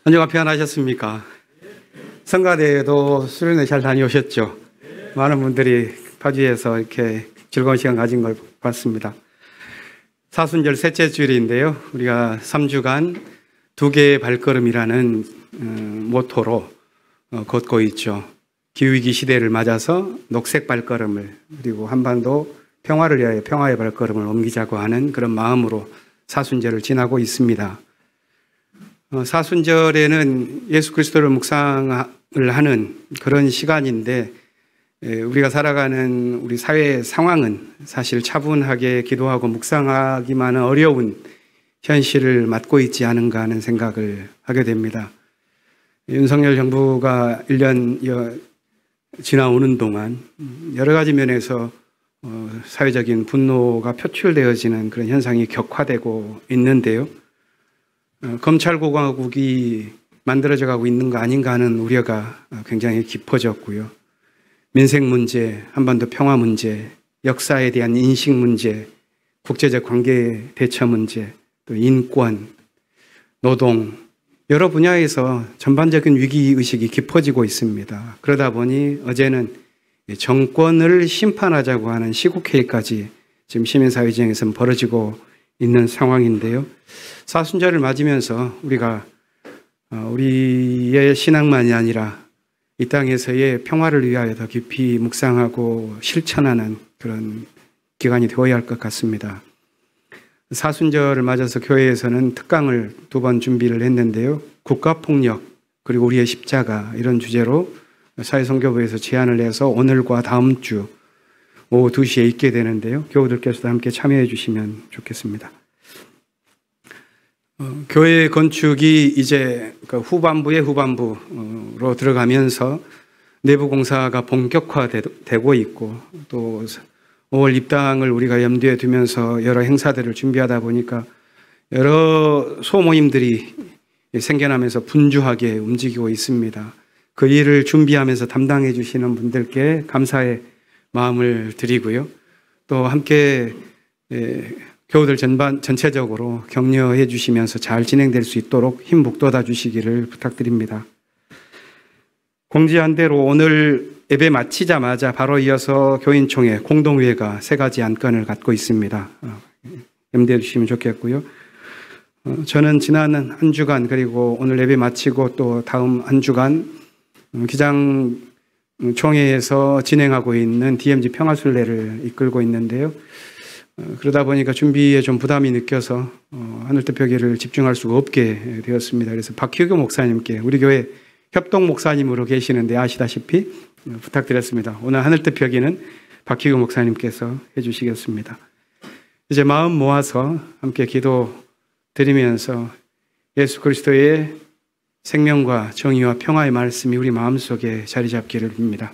한 주간 평안하셨습니까? 성가대에도 수련회 잘 다녀오셨죠? 많은 분들이 파주에서 이렇게 즐거운 시간 가진 걸 봤습니다. 사순절 셋째 주일인데요. 우리가 3주간 두 개의 발걸음이라는 모토로 걷고 있죠. 기후위기 시대를 맞아서 녹색 발걸음을, 그리고 한반도 평화를 위하여 평화의 발걸음을 옮기자고 하는 그런 마음으로 사순절을 지나고 있습니다. 사순절에는 예수 그리스도를 묵상을 하는 그런 시간인데, 우리가 살아가는 우리 사회의 상황은 사실 차분하게 기도하고 묵상하기만은 어려운 현실을 맞고 있지 않은가 하는 생각을 하게 됩니다. 윤석열 정부가 1년 지나오는 동안 여러 가지 면에서 사회적인 분노가 표출되어지는 그런 현상이 격화되고 있는데요. 검찰공화국이 만들어져 가고 있는 거 아닌가 하는 우려가 굉장히 깊어졌고요. 민생 문제, 한반도 평화 문제, 역사에 대한 인식 문제, 국제적 관계 대처 문제, 또 인권, 노동, 여러 분야에서 전반적인 위기의식이 깊어지고 있습니다. 그러다 보니 어제는 정권을 심판하자고 하는 시국회의까지 지금 시민사회 지형에서는 벌어지고 있는 상황인데요. 사순절을 맞으면서 우리가 우리의 신앙만이 아니라 이 땅에서의 평화를 위하여 더 깊이 묵상하고 실천하는 그런 기간이 되어야 할 것 같습니다. 사순절을 맞아서 교회에서는 특강을 2번 준비를 했는데요. 국가폭력 그리고 우리의 십자가, 이런 주제로 사회선교부에서 제안을 해서 오늘과 다음 주 오후 2시에 있게 되는데요. 교우들께서도 함께 참여해 주시면 좋겠습니다. 교회 건축이 이제 후반부의 후반부로 들어가면서 내부 공사가 본격화되고 있고, 또 5월 입당을 우리가 염두에 두면서 여러 행사들을 준비하다 보니까 여러 소모임들이 생겨나면서 분주하게 움직이고 있습니다. 그 일을 준비하면서 담당해 주시는 분들께 감사의 마음을 드리고요. 또 함께 교우들 전체적으로 격려해 주시면서 잘 진행될 수 있도록 힘 북돋아 주시기를 부탁드립니다. 공지한 대로 오늘 예배 마치자마자 바로 이어서 교인총회 공동회가 3가지 안건을 갖고 있습니다. 염두해 주시면 좋겠고요. 저는 지난 한 주간, 그리고 오늘 예배 마치고 또 다음 한 주간 기장총회에서 진행하고 있는 DMZ 평화순례를 이끌고 있는데요. 그러다 보니까 준비에 좀 부담이 느껴서 하늘특별기를 집중할 수가 없게 되었습니다. 그래서 박희규 목사님께, 우리 교회 협동 목사님으로 계시는데 아시다시피 부탁드렸습니다. 오늘 하늘특별기는 박희규 목사님께서 해주시겠습니다. 이제 마음 모아서 함께 기도 드리면서 예수 그리스도의 생명과 정의와 평화의 말씀이 우리 마음속에 자리 잡기를 빕니다.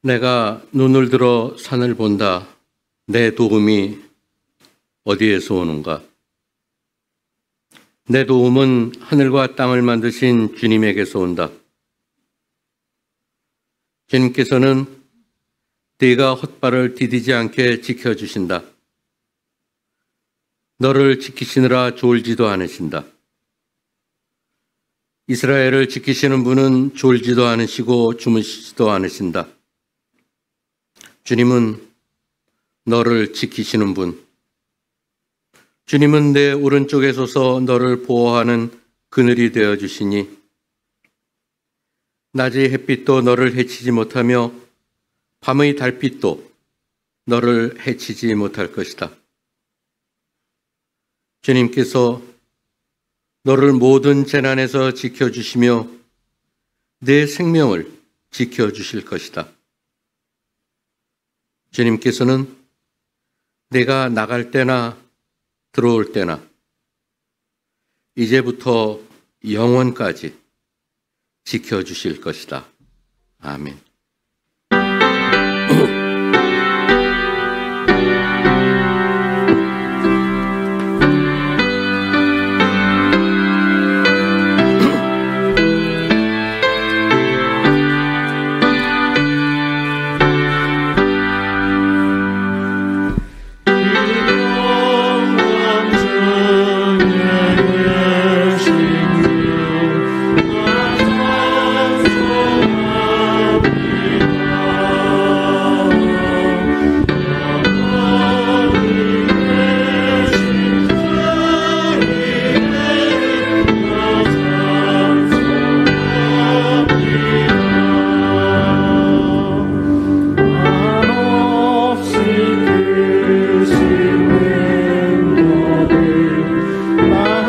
내가 눈을 들어 산을 본다. 내 도움이 어디에서 오는가? 내 도움은 하늘과 땅을 만드신 주님에게서 온다. 주님께서는 네가 헛발을 디디지 않게 지켜주신다. 너를 지키시느라 졸지도 않으신다. 이스라엘을 지키시는 분은 졸지도 않으시고 주무시지도 않으신다. 주님은 너를 지키시는 분, 주님은 내 오른쪽에 서서 너를 보호하는 그늘이 되어 주시니 낮의 햇빛도 너를 해치지 못하며 밤의 달빛도 너를 해치지 못할 것이다. 주님께서 너를 모든 재난에서 지켜주시며 내 생명을 지켜주실 것이다. 주님께서는 내가 나갈 때나 들어올 때나 이제부터 영원까지 지켜주실 것이다. 아멘. My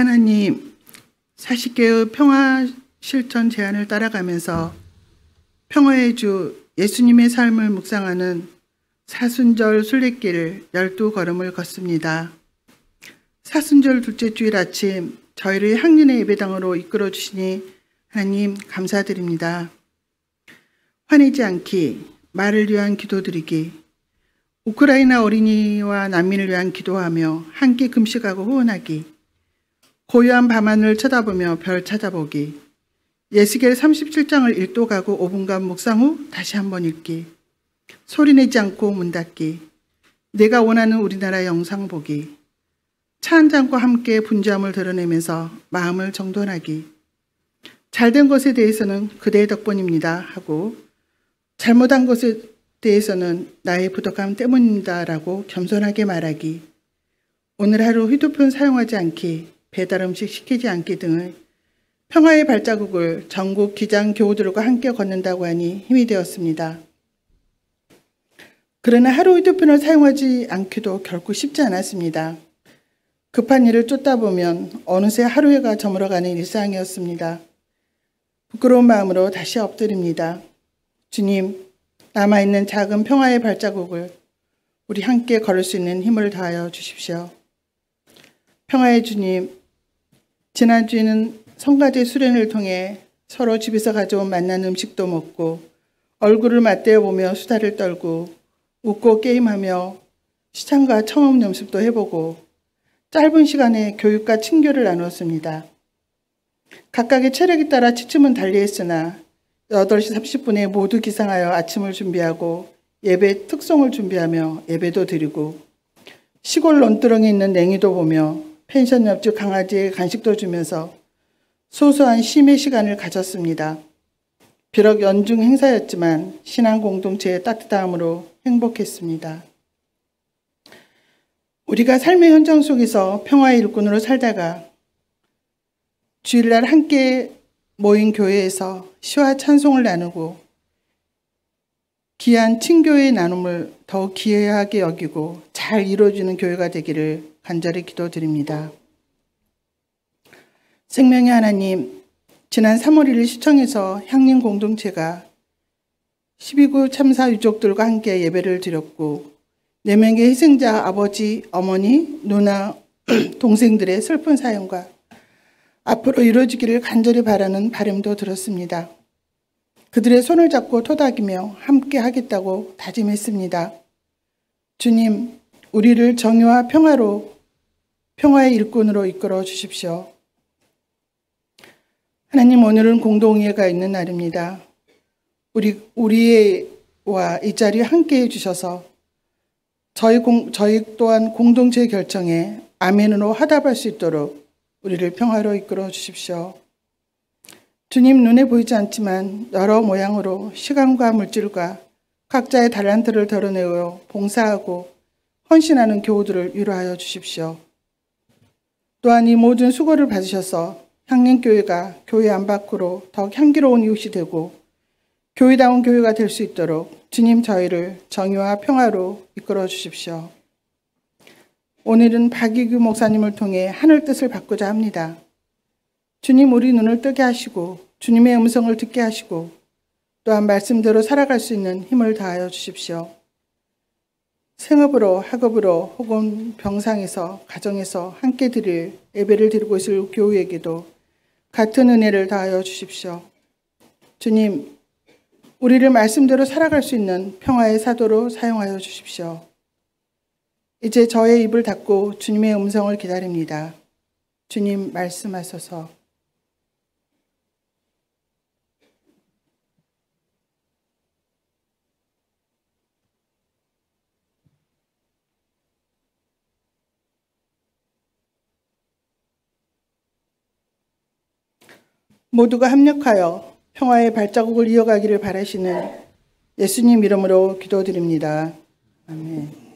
하나님, 40개의 평화 실천 제안을 따라가면서 평화의 주 예수님의 삶을 묵상하는 사순절 순례길 12걸음을 걷습니다. 사순절 둘째 주일 아침 저희를 향륜의 예배당으로 이끌어 주시니 하나님 감사드립니다. 화내지 않기, 말을 위한 기도드리기, 우크라이나 어린이와 난민을 위한 기도하며 함께 금식하고 호언하기, 고요한 밤하늘 쳐다보며 별 찾아보기, 예스겔 37장을 일독하고 5분간 묵상 후 다시 한번 읽기, 소리내지 않고 문 닫기, 내가 원하는 우리나라 영상 보기, 차 한 잔과 함께 분주함을 드러내면서 마음을 정돈하기, 잘된 것에 대해서는 그대의 덕분입니다 하고 잘못한 것에 대해서는 나의 부족함 때문입니다 라고 겸손하게 말하기, 오늘 하루 휴대폰 사용하지 않기, 배달 음식 시키지 않기 등의 평화의 발자국을 전국 기장 교우들과 함께 걷는다고 하니 힘이 되었습니다. 그러나 하루 휴대폰을 사용하지 않기도 결코 쉽지 않았습니다. 급한 일을 쫓다 보면 어느새 하루해가 저물어가는 일상이었습니다. 부끄러운 마음으로 다시 엎드립니다. 주님, 남아있는 작은 평화의 발자국을 우리 함께 걸을 수 있는 힘을 다하여 주십시오. 평화의 주님, 지난주에는 성가대 수련을 통해 서로 집에서 가져온 맛난 음식도 먹고 얼굴을 맞대어 보며 수다를 떨고 웃고 게임하며 시창과 청음 연습도 해보고 짧은 시간에 교육과 친교를 나누었습니다. 각각의 체력에 따라 취침은 달리했으나 8시 30분에 모두 기상하여 아침을 준비하고 예배 특송을 준비하며 예배도 드리고 시골 논두렁에 있는 냉이도 보며 펜션 옆집 강아지에 간식도 주면서 소소한 쉼의 시간을 가졌습니다. 비록 연중 행사였지만 신앙 공동체의 따뜻함으로 행복했습니다. 우리가 삶의 현장 속에서 평화의 일꾼으로 살다가 주일날 함께 모인 교회에서 시와 찬송을 나누고 귀한 친교의 나눔을 더욱 귀하게 여기고 잘 이루어지는 교회가 되기를 간절히 기도드립니다. 생명의 하나님, 지난 3월 1일 시청에서 향림 공동체가 12구 참사 유족들과 함께 예배를 드렸고 4명의 희생자 아버지, 어머니, 누나, 동생들의 슬픈 사연과 앞으로 이루어지기를 간절히 바라는 바람도 들었습니다. 그들의 손을 잡고 토닥이며 함께 하겠다고 다짐했습니다. 주님, 우리를 정의와 평화의 일꾼으로 이끌어 주십시오. 하나님, 오늘은 공동회가 있는 날입니다. 우리와 이 자리에 함께 해주셔서 저희 또한 공동체 결정에 아멘으로 화답할 수 있도록 우리를 평화로 이끌어 주십시오. 주님, 눈에 보이지 않지만 여러 모양으로 시간과 물질과 각자의 달란트를 드러내어 봉사하고 헌신하는 교우들을 위로하여 주십시오. 또한 이 모든 수고를 받으셔서 향림교회가 교회 안팎으로 더욱 향기로운 이웃이 되고 교회다운 교회가 될 수 있도록 주님, 저희를 정의와 평화로 이끌어 주십시오. 오늘은 박이규 목사님을 통해 하늘 뜻을 받고자 합니다. 주님, 우리 눈을 뜨게 하시고 주님의 음성을 듣게 하시고 또한 말씀대로 살아갈 수 있는 힘을 다하여 주십시오. 생업으로, 학업으로 혹은 병상에서, 가정에서 함께 드릴 예배를 드리고 있을 교우에게도 같은 은혜를 다하여 주십시오. 주님, 우리를 말씀대로 살아갈 수 있는 평화의 사도로 사용하여 주십시오. 이제 저의 입을 닫고 주님의 음성을 기다립니다. 주님, 말씀하소서. 모두가 합력하여 평화의 발자국을 이어가기를 바라시는 예수님 이름으로 기도드립니다. 아멘.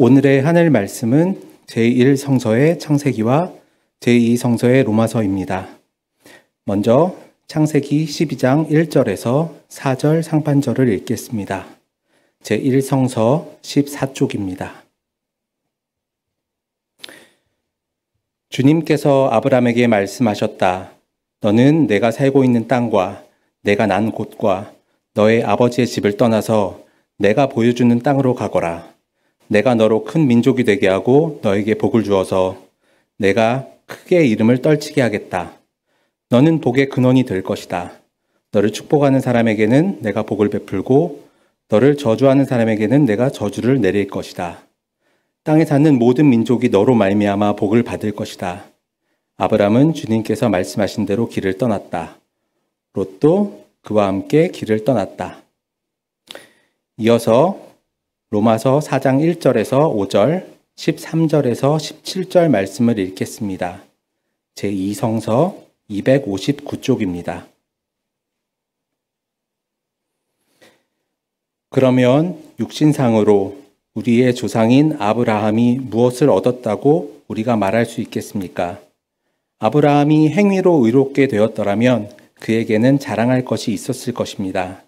오늘의 하늘 말씀은 제1성서의 창세기와 제2성서의 로마서입니다. 먼저 창세기 12장 1절에서 4절 상반절을 읽겠습니다. 제1성서 14쪽입니다. 주님께서 아브라함에게 말씀하셨다. 너는 내가 살고 있는 땅과 내가 난 곳과 너의 아버지의 집을 떠나서 내가 보여주는 땅으로 가거라. 내가 너로 큰 민족이 되게 하고 너에게 복을 주어서 내가 크게 이름을 떨치게 하겠다. 너는 복의 근원이 될 것이다. 너를 축복하는 사람에게는 내가 복을 베풀고 너를 저주하는 사람에게는 내가 저주를 내릴 것이다. 땅에 사는 모든 민족이 너로 말미암아 복을 받을 것이다. 아브람은 주님께서 말씀하신 대로 길을 떠났다. 롯도 그와 함께 길을 떠났다. 이어서 로마서 4장 1절에서 5절, 13절에서 17절 말씀을 읽겠습니다. 제2성서 259쪽입니다. 그러면 육신상으로 우리의 조상인 아브라함이 무엇을 얻었다고 우리가 말할 수 있겠습니까? 아브라함이 행위로 의롭게 되었더라면 그에게는 자랑할 것이 있었을 것입니다.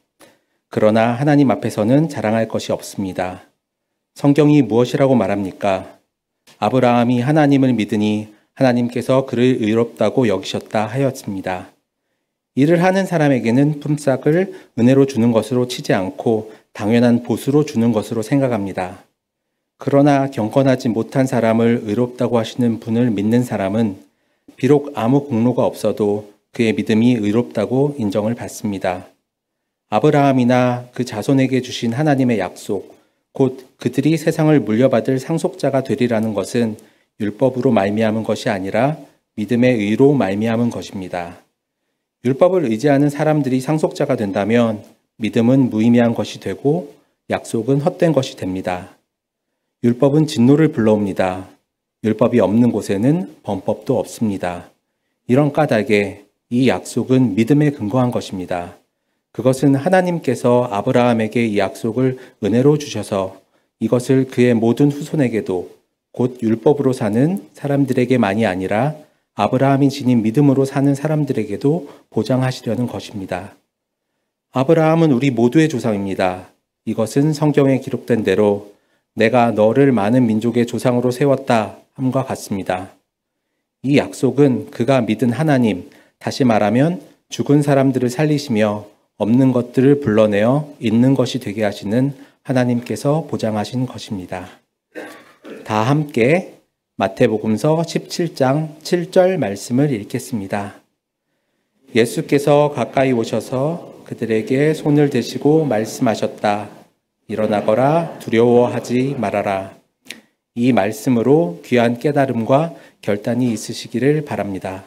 그러나 하나님 앞에서는 자랑할 것이 없습니다. 성경이 무엇이라고 말합니까? 아브라함이 하나님을 믿으니 하나님께서 그를 의롭다고 여기셨다 하였습니다. 일을 하는 사람에게는 품삯을 은혜로 주는 것으로 치지 않고 당연한 보수로 주는 것으로 생각합니다. 그러나 경건하지 못한 사람을 의롭다고 하시는 분을 믿는 사람은 비록 아무 공로가 없어도 그의 믿음이 의롭다고 인정을 받습니다. 아브라함이나 그 자손에게 주신 하나님의 약속, 곧 그들이 세상을 물려받을 상속자가 되리라는 것은 율법으로 말미암은 것이 아니라 믿음의 의로 말미암은 것입니다. 율법을 의지하는 사람들이 상속자가 된다면 믿음은 무의미한 것이 되고 약속은 헛된 것이 됩니다. 율법은 진노를 불러옵니다. 율법이 없는 곳에는 범법도 없습니다. 이런 까닭에 이 약속은 믿음에 근거한 것입니다. 그것은 하나님께서 아브라함에게 이 약속을 은혜로 주셔서 이것을 그의 모든 후손에게도 곧 율법으로 사는 사람들에게만이 아니라 아브라함이 지닌 믿음으로 사는 사람들에게도 보장하시려는 것입니다. 아브라함은 우리 모두의 조상입니다. 이것은 성경에 기록된 대로 내가 너를 많은 민족의 조상으로 세웠다 함과 같습니다. 이 약속은 그가 믿은 하나님, 다시 말하면 죽은 사람들을 살리시며 없는 것들을 불러내어 있는 것이 되게 하시는 하나님께서 보장하신 것입니다. 다 함께 마태복음서 17장 7절 말씀을 읽겠습니다. 예수께서 가까이 오셔서 그들에게 손을 대시고 말씀하셨다. 일어나거라, 두려워하지 말아라. 이 말씀으로 귀한 깨달음과 결단이 있으시기를 바랍니다.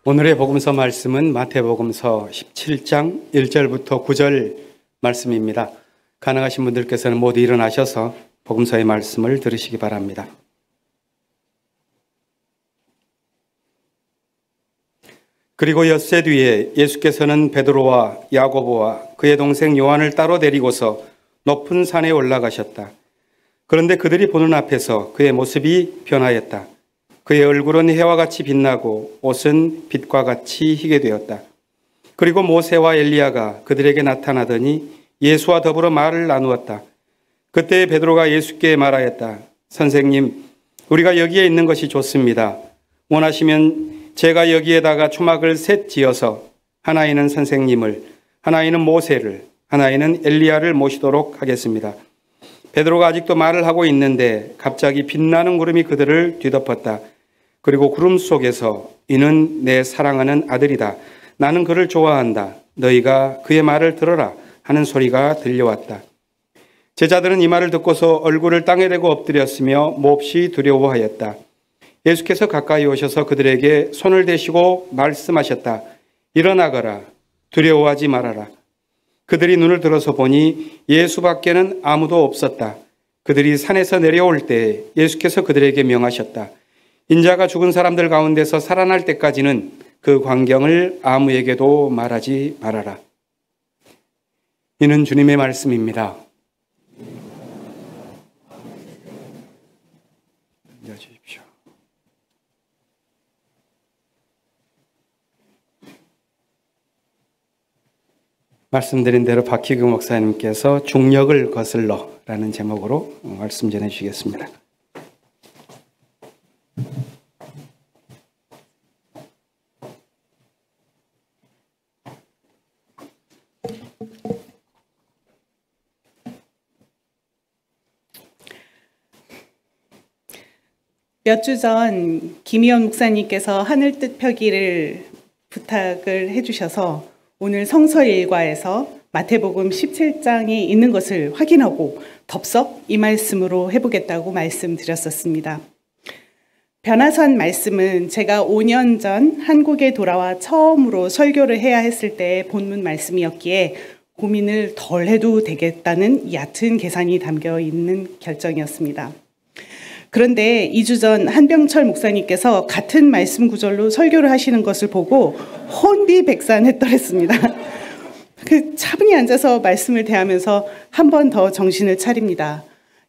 오늘의 복음서 말씀은 마태복음서 17장 1절부터 9절 말씀입니다. 가능하신 분들께서는 모두 일어나셔서 복음서의 말씀을 들으시기 바랍니다. 그리고 엿새 뒤에 예수께서는 베드로와 야고보와 그의 동생 요한을 따로 데리고서 높은 산에 올라가셨다. 그런데 그들이 보는 앞에서 그의 모습이 변하였다. 그의 얼굴은 해와 같이 빛나고 옷은 빛과 같이 희게 되었다. 그리고 모세와 엘리야가 그들에게 나타나더니 예수와 더불어 말을 나누었다. 그때 베드로가 예수께 말하였다. 선생님, 우리가 여기에 있는 것이 좋습니다. 원하시면 제가 여기에다가 초막을 셋 지어서 하나이는 선생님을, 하나이는 모세를, 하나이는 엘리야를 모시도록 하겠습니다. 베드로가 아직도 말을 하고 있는데 갑자기 빛나는 구름이 그들을 뒤덮었다. 그리고 구름 속에서 이는 내 사랑하는 아들이다. 나는 그를 좋아한다. 너희가 그의 말을 들어라 하는 소리가 들려왔다. 제자들은 이 말을 듣고서 얼굴을 땅에 대고 엎드렸으며 몹시 두려워하였다. 예수께서 가까이 오셔서 그들에게 손을 대시고 말씀하셨다. 일어나거라. 두려워하지 말아라. 그들이 눈을 들어서 보니 예수밖에는 아무도 없었다. 그들이 산에서 내려올 때 예수께서 그들에게 명하셨다. 인자가 죽은 사람들 가운데서 살아날 때까지는 그 광경을 아무에게도 말하지 말아라. 이는 주님의 말씀입니다. 앉아주십시오. 말씀드린 대로 박희규 목사님께서 중력을 거슬러라는 제목으로 말씀 전해 주시겠습니다. 몇 주 전 김희원 목사님께서 하늘 뜻 펴기를 부탁을 해주셔서 오늘 성서 일과에서 마태복음 17장이 있는 것을 확인하고 덥석 이 말씀으로 해보겠다고 말씀드렸었습니다. 변화산 말씀은 제가 5년 전 한국에 돌아와 처음으로 설교를 해야 했을 때 본문 말씀이었기에 고민을 덜 해도 되겠다는 얕은 계산이 담겨 있는 결정이었습니다. 그런데 2주 전 한병철 목사님께서 같은 말씀 구절로 설교를 하시는 것을 보고 혼비백산했더랬습니다. 차분히 앉아서 말씀을 대하면서 한 번 더 정신을 차립니다.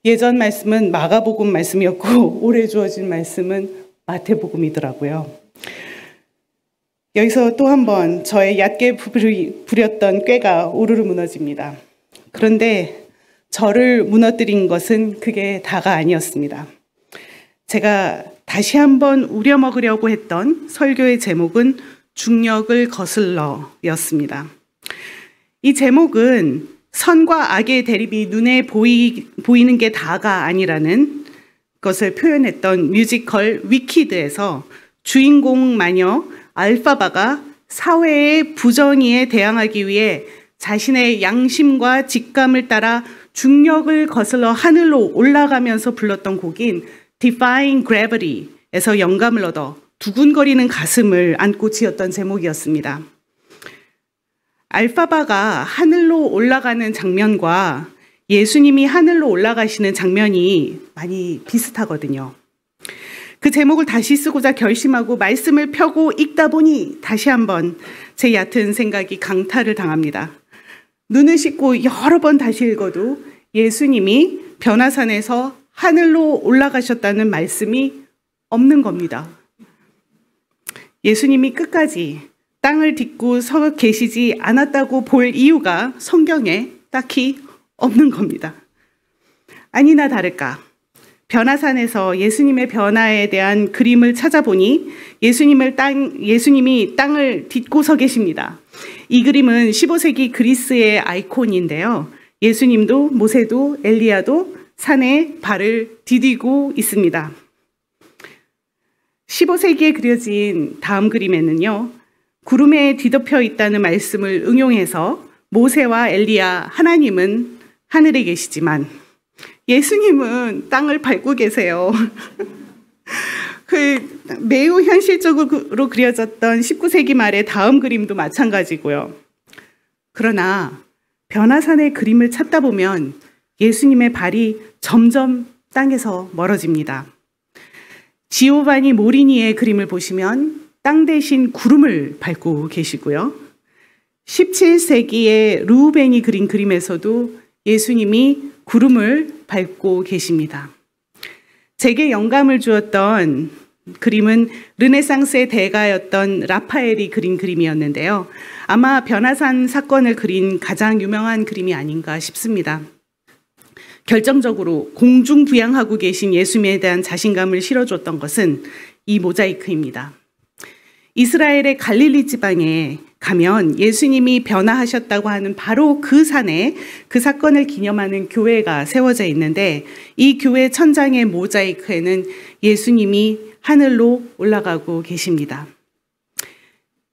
예전 말씀은 마가복음 말씀이었고 올해 주어진 말씀은 마태복음이더라고요. 여기서 또 한 번 저의 얕게 부렸던 꾀가 우르르 무너집니다. 그런데 저를 무너뜨린 것은 그게 다가 아니었습니다. 제가 다시 한번 우려먹으려고 했던 설교의 제목은 중력을 거슬러였습니다. 이 제목은 선과 악의 대립이 눈에 보이는 게 다가 아니라는 것을 표현했던 뮤지컬 위키드에서 주인공 마녀 알파바가 사회의 부정의에 대항하기 위해 자신의 양심과 직감을 따라 중력을 거슬러 하늘로 올라가면서 불렀던 곡인 Defying Gravity에서 영감을 얻어 두근거리는 가슴을 안고 지었던 제목이었습니다. 알파바가 하늘로 올라가는 장면과 예수님이 하늘로 올라가시는 장면이 많이 비슷하거든요. 그 제목을 다시 쓰고자 결심하고 말씀을 펴고 읽다 보니 다시 한번 제 얕은 생각이 강탈을 당합니다. 눈을 씻고 여러 번 다시 읽어도 예수님이 변화산에서 하늘로 올라가셨다는 말씀이 없는 겁니다. 예수님이 끝까지 땅을 딛고 서 계시지 않았다고 볼 이유가 성경에 딱히 없는 겁니다. 아니나 다를까 변화산에서 예수님의 변화에 대한 그림을 찾아보니 예수님이 땅을 딛고 서 계십니다. 이 그림은 15세기 그리스의 아이콘인데요. 예수님도 모세도 엘리야도 산에 발을 디디고 있습니다. 15세기에 그려진 다음 그림에는요. 구름에 뒤덮여 있다는 말씀을 응용해서 모세와 엘리야 하나님은 하늘에 계시지만 예수님은 땅을 밟고 계세요. 매우 현실적으로 그려졌던 19세기 말의 다음 그림도 마찬가지고요. 그러나 변화산의 그림을 찾다 보면 예수님의 발이 점점 땅에서 멀어집니다. 지오바니 모리니의 그림을 보시면 땅 대신 구름을 밟고 계시고요. 17세기의 루벤이 그린 그림에서도 예수님이 구름을 밟고 계십니다. 제게 영감을 주었던 그림은 르네상스의 대가였던 라파엘이 그린 그림이었는데요. 아마 변화산 사건을 그린 가장 유명한 그림이 아닌가 싶습니다. 결정적으로 공중부양하고 계신 예수님에 대한 자신감을 실어줬던 것은 이 모자이크입니다. 이스라엘의 갈릴리 지방에 가면 예수님이 변화하셨다고 하는 바로 그 산에 그 사건을 기념하는 교회가 세워져 있는데, 이 교회 천장의 모자이크에는 예수님이 하늘로 올라가고 계십니다.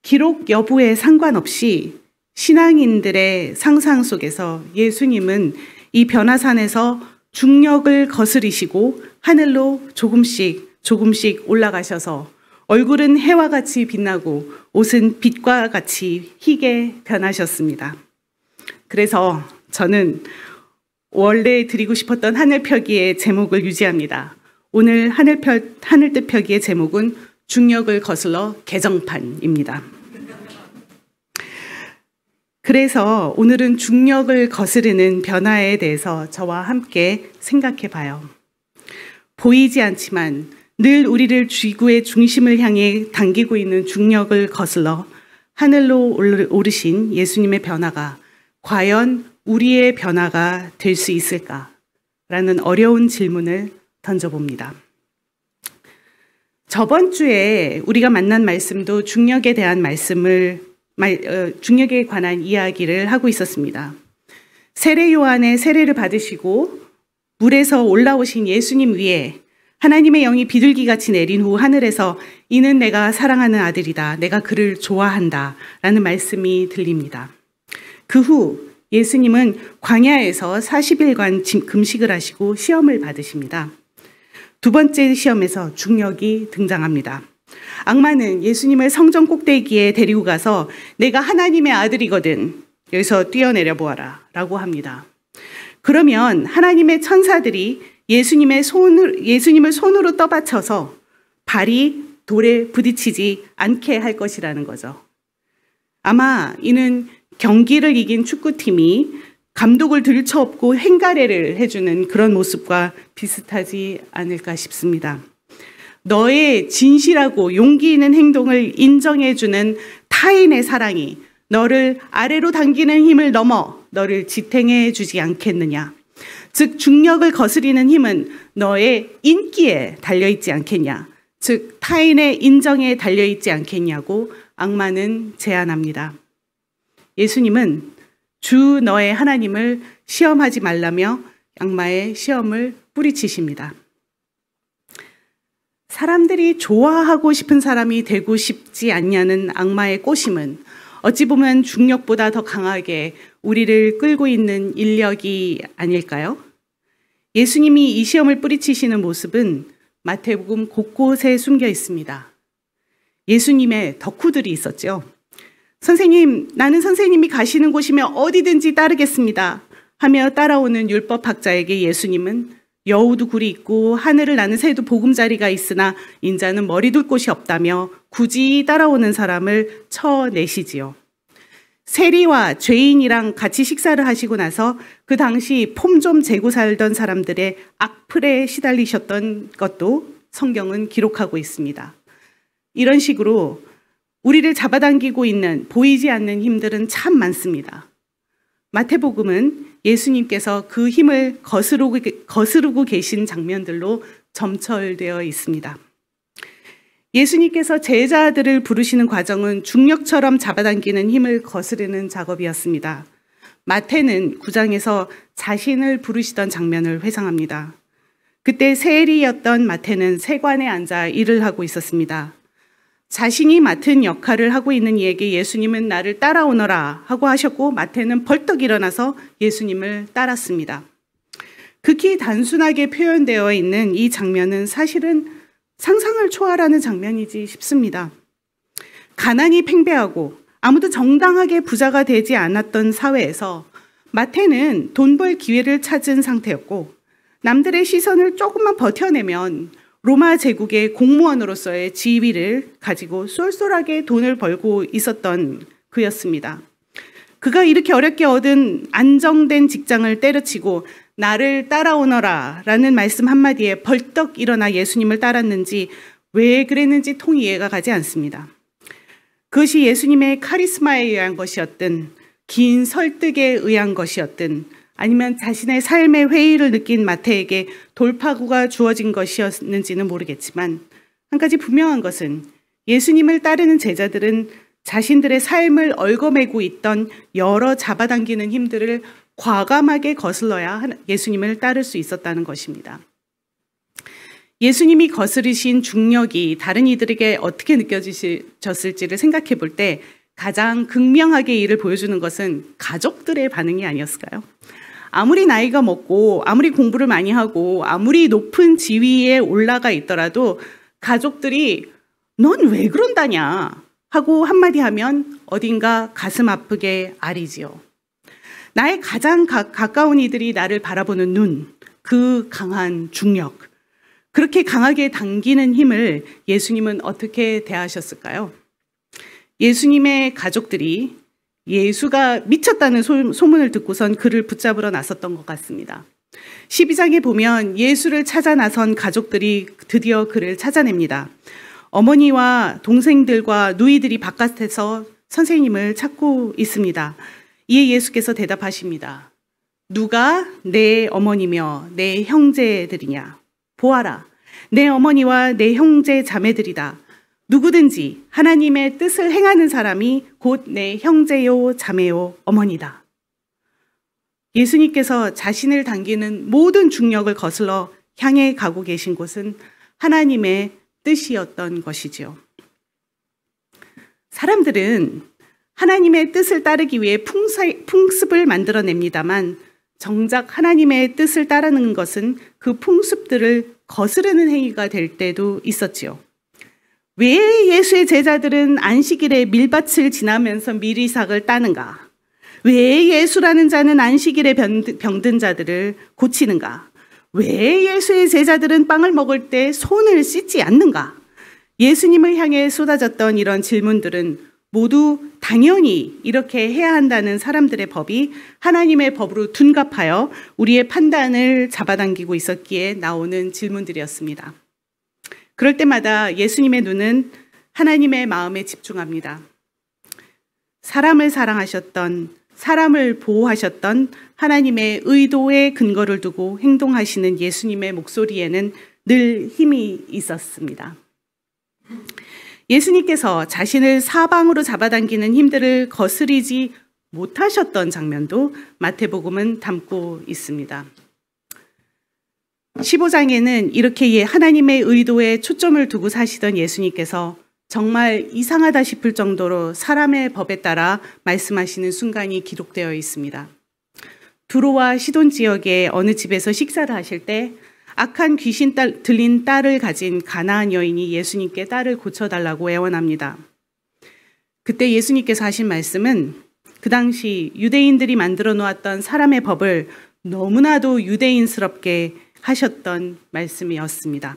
기록 여부에 상관없이 신앙인들의 상상 속에서 예수님은 이 변화산에서 중력을 거스리시고 하늘로 조금씩 올라가셔서 얼굴은 해와 같이 빛나고 옷은 빛과 같이 희게 변하셨습니다. 그래서 저는 원래 드리고 싶었던 하늘펴기의 제목을 유지합니다. 오늘 하늘뜻 펴기의 제목은 중력을 거슬러 개정판입니다. 그래서 오늘은 중력을 거스르는 변화에 대해서 저와 함께 생각해 봐요. 보이지 않지만 늘 우리를 지구의 중심을 향해 당기고 있는 중력을 거슬러 하늘로 오르신 예수님의 변화가 과연 우리의 변화가 될 수 있을까라는 어려운 질문을 던져봅니다. 저번 주에 우리가 만난 말씀도 중력에 대한 중력에 관한 이야기를 하고 있었습니다. 세례 요한의 세례를 받으시고 물에서 올라오신 예수님 위에 하나님의 영이 비둘기같이 내린 후 하늘에서 이는 내가 사랑하는 아들이다. 내가 그를 좋아한다. 라는 말씀이 들립니다. 그 후 예수님은 광야에서 40일간 금식을 하시고 시험을 받으십니다. 두 번째 시험에서 중력이 등장합니다. 악마는 예수님을 성전 꼭대기에 데리고 가서 내가 하나님의 아들이거든. 여기서 뛰어내려 보아라. 라고 합니다. 그러면 하나님의 천사들이 예수님을 손으로 떠받쳐서 발이 돌에 부딪히지 않게 할 것이라는 거죠. 아마 이는 경기를 이긴 축구팀이 감독을 들쳐업고 행가래를 해주는 그런 모습과 비슷하지 않을까 싶습니다. 너의 진실하고 용기 있는 행동을 인정해주는 타인의 사랑이 너를 아래로 당기는 힘을 넘어 너를 지탱해 주지 않겠느냐. 즉 중력을 거스리는 힘은 너의 인기에 달려있지 않겠냐. 즉 타인의 인정에 달려있지 않겠냐고 악마는 제안합니다. 예수님은 주 너의 하나님을 시험하지 말라며 악마의 시험을 뿌리치십니다. 사람들이 좋아하고 싶은 사람이 되고 싶지 않냐는 악마의 꼬심은 어찌 보면 중력보다 더 강하게 우리를 끌고 있는 인력이 아닐까요? 예수님이 이 시험을 뿌리치시는 모습은 마태복음 곳곳에 숨겨 있습니다. 예수님의 덕후들이 있었죠. 선생님, 나는 선생님이 가시는 곳이면 어디든지 따르겠습니다. 하며 따라오는 율법학자에게 예수님은 여우도 굴이 있고 하늘을 나는 새도 보금자리가 있으나 인자는 머리 둘 곳이 없다며 굳이 따라오는 사람을 쳐내시지요. 세리와 죄인이랑 같이 식사를 하시고 나서 그 당시 폼 좀 재고 살던 사람들의 악플에 시달리셨던 것도 성경은 기록하고 있습니다. 이런 식으로 우리를 잡아당기고 있는 보이지 않는 힘들은 참 많습니다. 마태복음은 예수님께서 그 힘을 거스르고 계신 장면들로 점철되어 있습니다. 예수님께서 제자들을 부르시는 과정은 중력처럼 잡아당기는 힘을 거스르는 작업이었습니다. 마태는 9장에서 자신을 부르시던 장면을 회상합니다. 그때 세리였던 마태는 세관에 앉아 일을 하고 있었습니다. 자신이 맡은 역할을 하고 있는 이에게 예수님은 나를 따라오너라 하고 하셨고 마태는 벌떡 일어나서 예수님을 따랐습니다. 극히 단순하게 표현되어 있는 이 장면은 사실은 상상을 초월하는 장면이지 싶습니다. 가난이 팽배하고 아무도 정당하게 부자가 되지 않았던 사회에서 마태는 돈 벌 기회를 찾은 상태였고 남들의 시선을 조금만 버텨내면 로마 제국의 공무원으로서의 지위를 가지고 쏠쏠하게 돈을 벌고 있었던 그였습니다. 그가 이렇게 어렵게 얻은 안정된 직장을 때려치고 나를 따라오너라 라는 말씀 한마디에 벌떡 일어나 예수님을 따랐는지 왜 그랬는지 통 이해가 가지 않습니다. 그것이 예수님의 카리스마에 의한 것이었든 긴 설득에 의한 것이었든 아니면 자신의 삶의 회의를 느낀 마태에게 돌파구가 주어진 것이었는지는 모르겠지만 한 가지 분명한 것은 예수님을 따르는 제자들은 자신들의 삶을 얽어매고 있던 여러 잡아당기는 힘들을 과감하게 거슬러야 예수님을 따를 수 있었다는 것입니다. 예수님이 거스르신 중력이 다른 이들에게 어떻게 느껴지셨을지를 생각해 볼 때 가장 극명하게 이를 보여주는 것은 가족들의 반응이 아니었을까요? 아무리 나이가 먹고 아무리 공부를 많이 하고 아무리 높은 지위에 올라가 있더라도 가족들이 넌 왜 그런다냐 하고 한마디 하면 어딘가 가슴 아프게 아리지요. 나의 가장 가까운 이들이 나를 바라보는 눈, 그 강한 중력, 그렇게 강하게 당기는 힘을 예수님은 어떻게 대하셨을까요? 예수님의 가족들이 예수가 미쳤다는 소문을 듣고선 그를 붙잡으러 나섰던 것 같습니다. 12장에 보면 예수를 찾아 나선 가족들이 드디어 그를 찾아냅니다. 어머니와 동생들과 누이들이 바깥에서 선생님을 찾고 있습니다. 이에 예수께서 대답하십니다. 누가 내 어머니며 내 형제들이냐? 보아라, 내 어머니와 내 형제 자매들이다. 누구든지 하나님의 뜻을 행하는 사람이 곧 내 형제요 자매요 어머니다. 예수님께서 자신을 당기는 모든 중력을 거슬러 향해 가고 계신 곳은 하나님의 뜻이었던 것이지요. 사람들은 하나님의 뜻을 따르기 위해 풍습을 만들어냅니다만 정작 하나님의 뜻을 따르는 것은 그 풍습들을 거스르는 행위가 될 때도 있었지요. 왜 예수의 제자들은 안식일에 밀밭을 지나면서 미리삭을 따는가? 왜 예수라는 자는 안식일에 병든 자들을 고치는가? 왜 예수의 제자들은 빵을 먹을 때 손을 씻지 않는가? 예수님을 향해 쏟아졌던 이런 질문들은 모두 당연히 이렇게 해야 한다는 사람들의 법이 하나님의 법으로 둔갑하여 우리의 판단을 잡아당기고 있었기에 나오는 질문들이었습니다. 그럴 때마다 예수님의 눈은 하나님의 마음에 집중합니다. 사람을 사랑하셨던, 사람을 보호하셨던 하나님의 의도에 근거를 두고 행동하시는 예수님의 목소리에는 늘 힘이 있었습니다. 예수님께서 자신을 사방으로 잡아당기는 힘들을 거스리지 못하셨던 장면도 마태복음은 담고 있습니다. 15장에는 이렇게 하나님의 의도에 초점을 두고 사시던 예수님께서 정말 이상하다 싶을 정도로 사람의 법에 따라 말씀하시는 순간이 기록되어 있습니다. 두로와 시돈 지역의 어느 집에서 식사를 하실 때 악한 귀신 들린 딸을 가진 가나안 여인이 예수님께 딸을 고쳐달라고 애원합니다. 그때 예수님께서 하신 말씀은 그 당시 유대인들이 만들어 놓았던 사람의 법을 너무나도 유대인스럽게 하셨던 말씀이었습니다.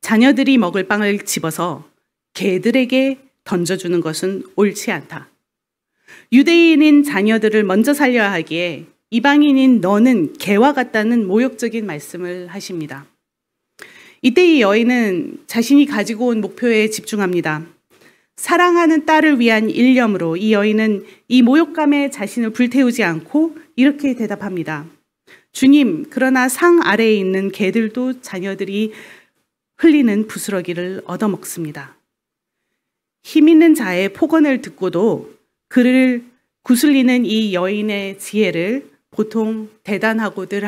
자녀들이 먹을 빵을 집어서 개들에게 던져주는 것은 옳지 않다. 유대인인 자녀들을 먼저 살려야 하기에 이방인인 너는 개와 같다는 모욕적인 말씀을 하십니다. 이때 이 여인은 자신이 가지고 온 목표에 집중합니다. 사랑하는 딸을 위한 일념으로 이 여인은 이 모욕감에 자신을 불태우지 않고 이렇게 대답합니다. 주님, 그러나 상 아래에 있는 개들도 자녀들이 흘리는 부스러기를 얻어먹습니다. 힘 있는 자의 폭언을 듣고도 그를 구슬리는 이 여인의 지혜를 보통 대단하다고들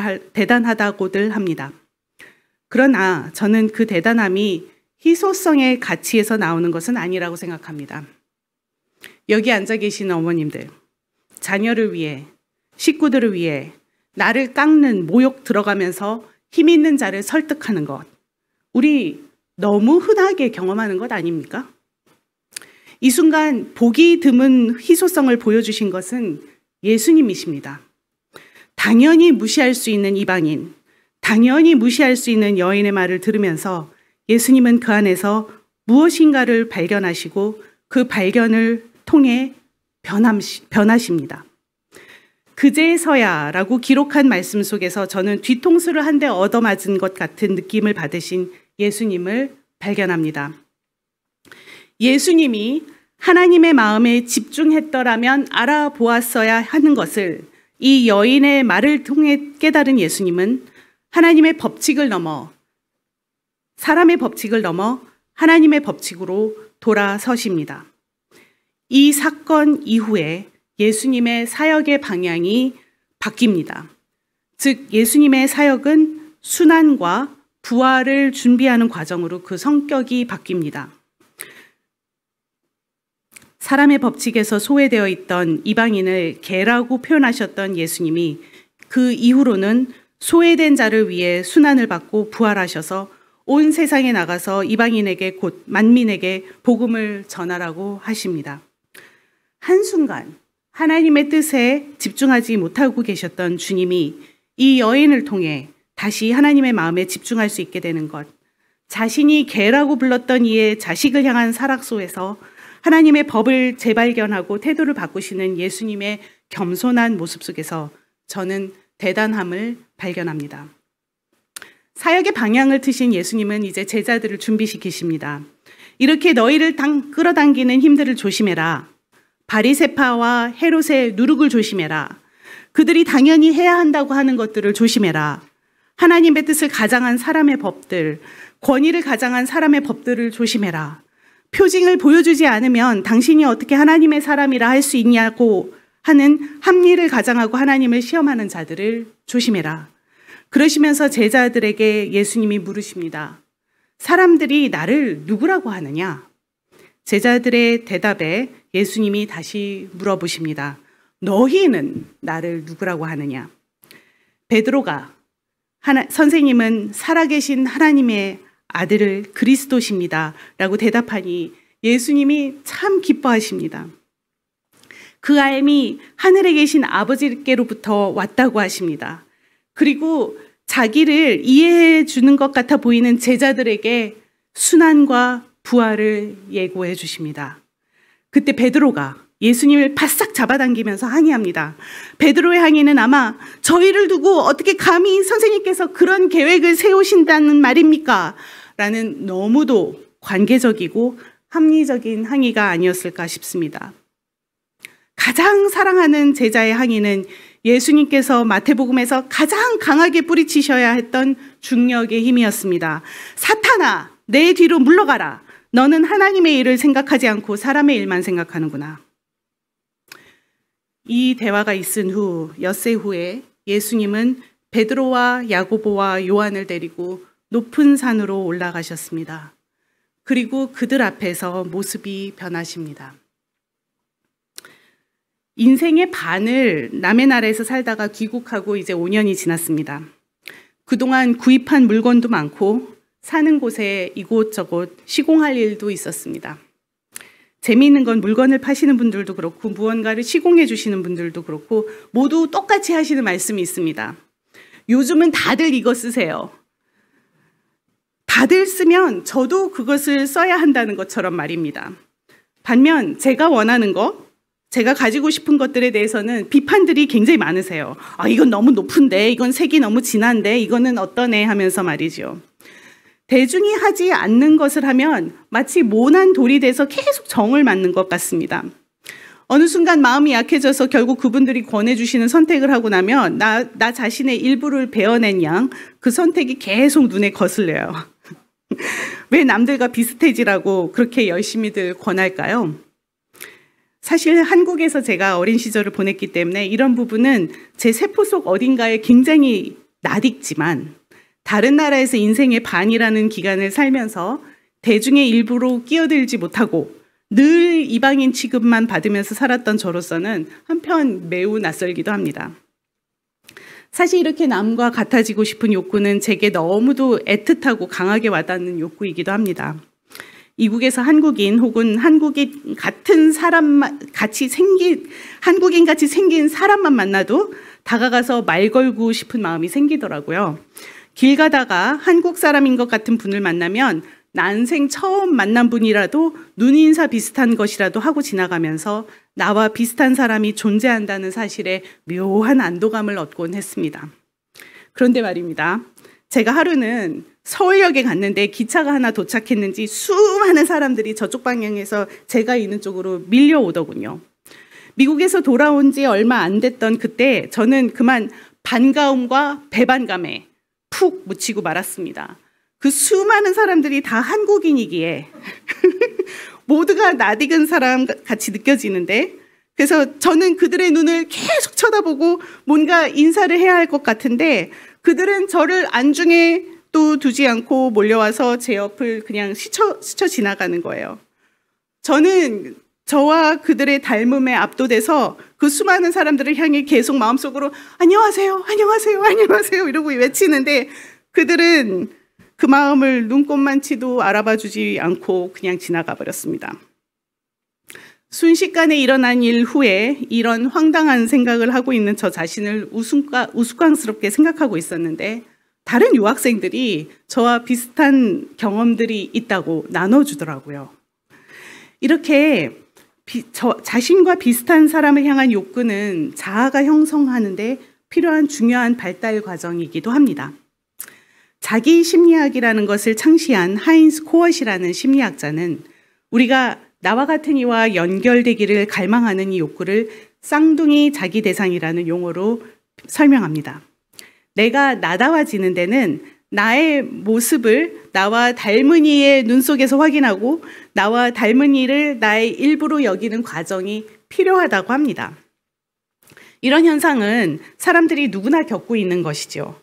합니다. 그러나 저는 그 대단함이 희소성의 가치에서 나오는 것은 아니라고 생각합니다. 여기 앉아 계신 어머님들, 자녀를 위해, 식구들을 위해 나를 깎는 모욕 들어가면서 힘 있는 자를 설득하는 것, 우리 너무 흔하게 경험하는 것 아닙니까? 이 순간 보기 드문 희소성을 보여주신 것은 예수님이십니다. 당연히 무시할 수 있는 이방인, 당연히 무시할 수 있는 여인의 말을 들으면서 예수님은 그 안에서 무엇인가를 발견하시고 그 발견을 통해 변하십니다. 그제서야 라고 기록한 말씀 속에서 저는 뒤통수를 한 대 얻어맞은 것 같은 느낌을 받으신 예수님을 발견합니다. 예수님이 하나님의 마음에 집중했더라면 알아보았어야 하는 것을 이 여인의 말을 통해 깨달은 예수님은 하나님의 법칙을 넘어, 사람의 법칙을 넘어 하나님의 법칙으로 돌아서십니다. 이 사건 이후에 예수님의 사역의 방향이 바뀝니다. 즉 예수님의 사역은 순환과 부활을 준비하는 과정으로 그 성격이 바뀝니다. 사람의 법칙에서 소외되어 있던 이방인을 개라고 표현하셨던 예수님이 그 이후로는 소외된 자를 위해 순환을 받고 부활하셔서 온 세상에 나가서 이방인에게 곧 만민에게 복음을 전하라고 하십니다. 한순간 하나님의 뜻에 집중하지 못하고 계셨던 주님이 이 여인을 통해 다시 하나님의 마음에 집중할 수 있게 되는 것, 자신이 개라고 불렀던 이의 자식을 향한 사랑소에서 하나님의 법을 재발견하고 태도를 바꾸시는 예수님의 겸손한 모습 속에서 저는 대단함을 발견합니다. 사역의 방향을 트신 예수님은 이제 제자들을 준비시키십니다. 이렇게 너희를 끌어당기는 힘들을 조심해라. 바리새파와 헤롯의 누룩을 조심해라. 그들이 당연히 해야 한다고 하는 것들을 조심해라. 하나님의 뜻을 가장한 사람의 법들, 권위를 가장한 사람의 법들을 조심해라. 표징을 보여주지 않으면 당신이 어떻게 하나님의 사람이라 할 수 있냐고 하는 합리를 가장하고 하나님을 시험하는 자들을 조심해라. 그러시면서 제자들에게 예수님이 물으십니다. 사람들이 나를 누구라고 하느냐? 제자들의 대답에 예수님이 다시 물어보십니다. 너희는 나를 누구라고 하느냐? 베드로가 선생님은 살아계신 하나님의 아들을 그리스도십니다. 라고 대답하니 예수님이 참 기뻐하십니다. 그 알미 하늘에 계신 아버지께로부터 왔다고 하십니다. 그리고 자기를 이해해 주는 것 같아 보이는 제자들에게 순환과 부활을 예고해 주십니다. 그때 베드로가 예수님을 바싹 잡아당기면서 항의합니다. 베드로의 항의는 아마 저희를 두고 어떻게 감히 선생님께서 그런 계획을 세우신다는 말입니까? 라는 너무도 관계적이고 합리적인 항의가 아니었을까 싶습니다. 가장 사랑하는 제자의 항의는 예수님께서 마태복음에서 가장 강하게 뿌리치셔야 했던 중력의 힘이었습니다. 사탄아, 내 뒤로 물러가라. 너는 하나님의 일을 생각하지 않고 사람의 일만 생각하는구나. 이 대화가 있은 후 엿새 후에 예수님은 베드로와 야고보와 요한을 데리고 높은 산으로 올라가셨습니다. 그리고 그들 앞에서 모습이 변하십니다. 인생의 반을 남의 나라에서 살다가 귀국하고 이제 5년이 지났습니다. 그동안 구입한 물건도 많고 사는 곳에 이곳저곳 시공할 일도 있었습니다. 재미있는 건 물건을 파시는 분들도 그렇고 무언가를 시공해 주시는 분들도 그렇고 모두 똑같이 하시는 말씀이 있습니다. 요즘은 다들 이거 쓰세요. 다들 쓰면 저도 그것을 써야 한다는 것처럼 말입니다. 반면 제가 원하는 거, 제가 가지고 싶은 것들에 대해서는 비판들이 굉장히 많으세요. 아, 이건 너무 높은데, 이건 색이 너무 진한데, 이거는 어떠네 하면서 말이죠. 대중이 하지 않는 것을 하면 마치 모난 돌이 돼서 계속 정을 맞는 것 같습니다. 어느 순간 마음이 약해져서 결국 그분들이 권해주시는 선택을 하고 나면 나 자신의 일부를 베어낸 양 그 선택이 계속 눈에 거슬려요. 왜 남들과 비슷해지라고 그렇게 열심히들 권할까요? 사실 한국에서 제가 어린 시절을 보냈기 때문에 이런 부분은 제 세포 속 어딘가에 굉장히 낯익지만 다른 나라에서 인생의 반이라는 기간을 살면서 대중의 일부로 끼어들지 못하고 늘 이방인 취급만 받으면서 살았던 저로서는 한편 매우 낯설기도 합니다. 사실 이렇게 남과 같아지고 싶은 욕구는 제게 너무도 애틋하고 강하게 와닿는 욕구이기도 합니다. 이국에서 한국인 혹은 한국인 같은 한국인 같이 생긴 사람만 만나도 다가가서 말 걸고 싶은 마음이 생기더라고요. 길 가다가 한국 사람인 것 같은 분을 만나면 난생 처음 만난 분이라도 눈인사 비슷한 것이라도 하고 지나가면서 나와 비슷한 사람이 존재한다는 사실에 묘한 안도감을 얻곤 했습니다. 그런데 말입니다. 제가 하루는 서울역에 갔는데 기차가 하나 도착했는지 수많은 사람들이 저쪽 방향에서 제가 있는 쪽으로 밀려오더군요. 미국에서 돌아온 지 얼마 안 됐던 그때 저는 그만 반가움과 배반감에 푹 묻히고 말았습니다. 그 수많은 사람들이 다 한국인이기에 모두가 낯익은 사람 같이 느껴지는데, 그래서 저는 그들의 눈을 계속 쳐다보고 뭔가 인사를 해야 할 것 같은데 그들은 저를 안중에 또 두지 않고 몰려와서 제 옆을 그냥 스쳐 지나가는 거예요. 저는 저와 그들의 닮음에 압도돼서 그 수많은 사람들을 향해 계속 마음속으로 안녕하세요, 안녕하세요, 안녕하세요 이러고 외치는데 그들은 그 마음을 눈꼽만치도 알아봐주지 않고 그냥 지나가 버렸습니다. 순식간에 일어난 일 후에 이런 황당한 생각을 하고 있는 저 자신을 우스꽝스럽게 생각하고 있었는데 다른 유학생들이 저와 비슷한 경험들이 있다고 나눠주더라고요. 이렇게 자신과 비슷한 사람을 향한 욕구는 자아가 형성하는데 필요한 중요한 발달 과정이기도 합니다. 자기 심리학이라는 것을 창시한 하인스 코엇이라는 심리학자는 우리가 나와 같은 이와 연결되기를 갈망하는 이 욕구를 쌍둥이 자기 대상이라는 용어로 설명합니다. 내가 나다워지는 데는 나의 모습을 나와 닮은 이의 눈 속에서 확인하고 나와 닮은 이를 나의 일부로 여기는 과정이 필요하다고 합니다. 이런 현상은 사람들이 누구나 겪고 있는 것이죠.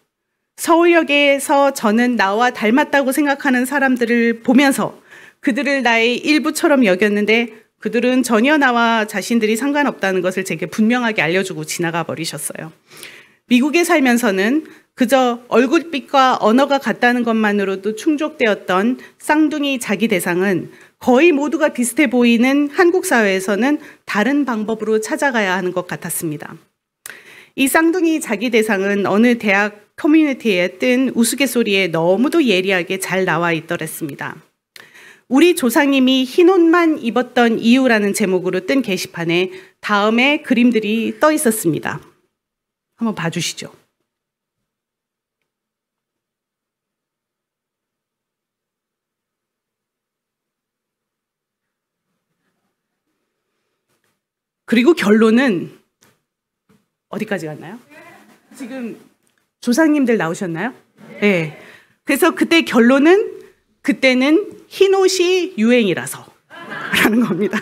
서울역에서 저는 나와 닮았다고 생각하는 사람들을 보면서 그들을 나의 일부처럼 여겼는데 그들은 전혀 나와 자신들이 상관없다는 것을 제게 분명하게 알려주고 지나가 버리셨어요. 미국에 살면서는 그저 얼굴빛과 언어가 같다는 것만으로도 충족되었던 쌍둥이 자기 대상은 거의 모두가 비슷해 보이는 한국 사회에서는 다른 방법으로 찾아가야 하는 것 같았습니다. 이 쌍둥이 자기 대상은 어느 대학 커뮤니티에 뜬 우스갯소리에 너무도 예리하게 잘 나와 있더랬습니다. 우리 조상님이 흰 옷만 입었던 이유라는 제목으로 뜬 게시판에 다음에 그림들이 떠 있었습니다. 한번 봐주시죠. 그리고 결론은 어디까지 갔나요? 지금 조상님들 나오셨나요? 네. 그래서 그때 결론은 그때는 흰옷이 유행이라서 라는 겁니다.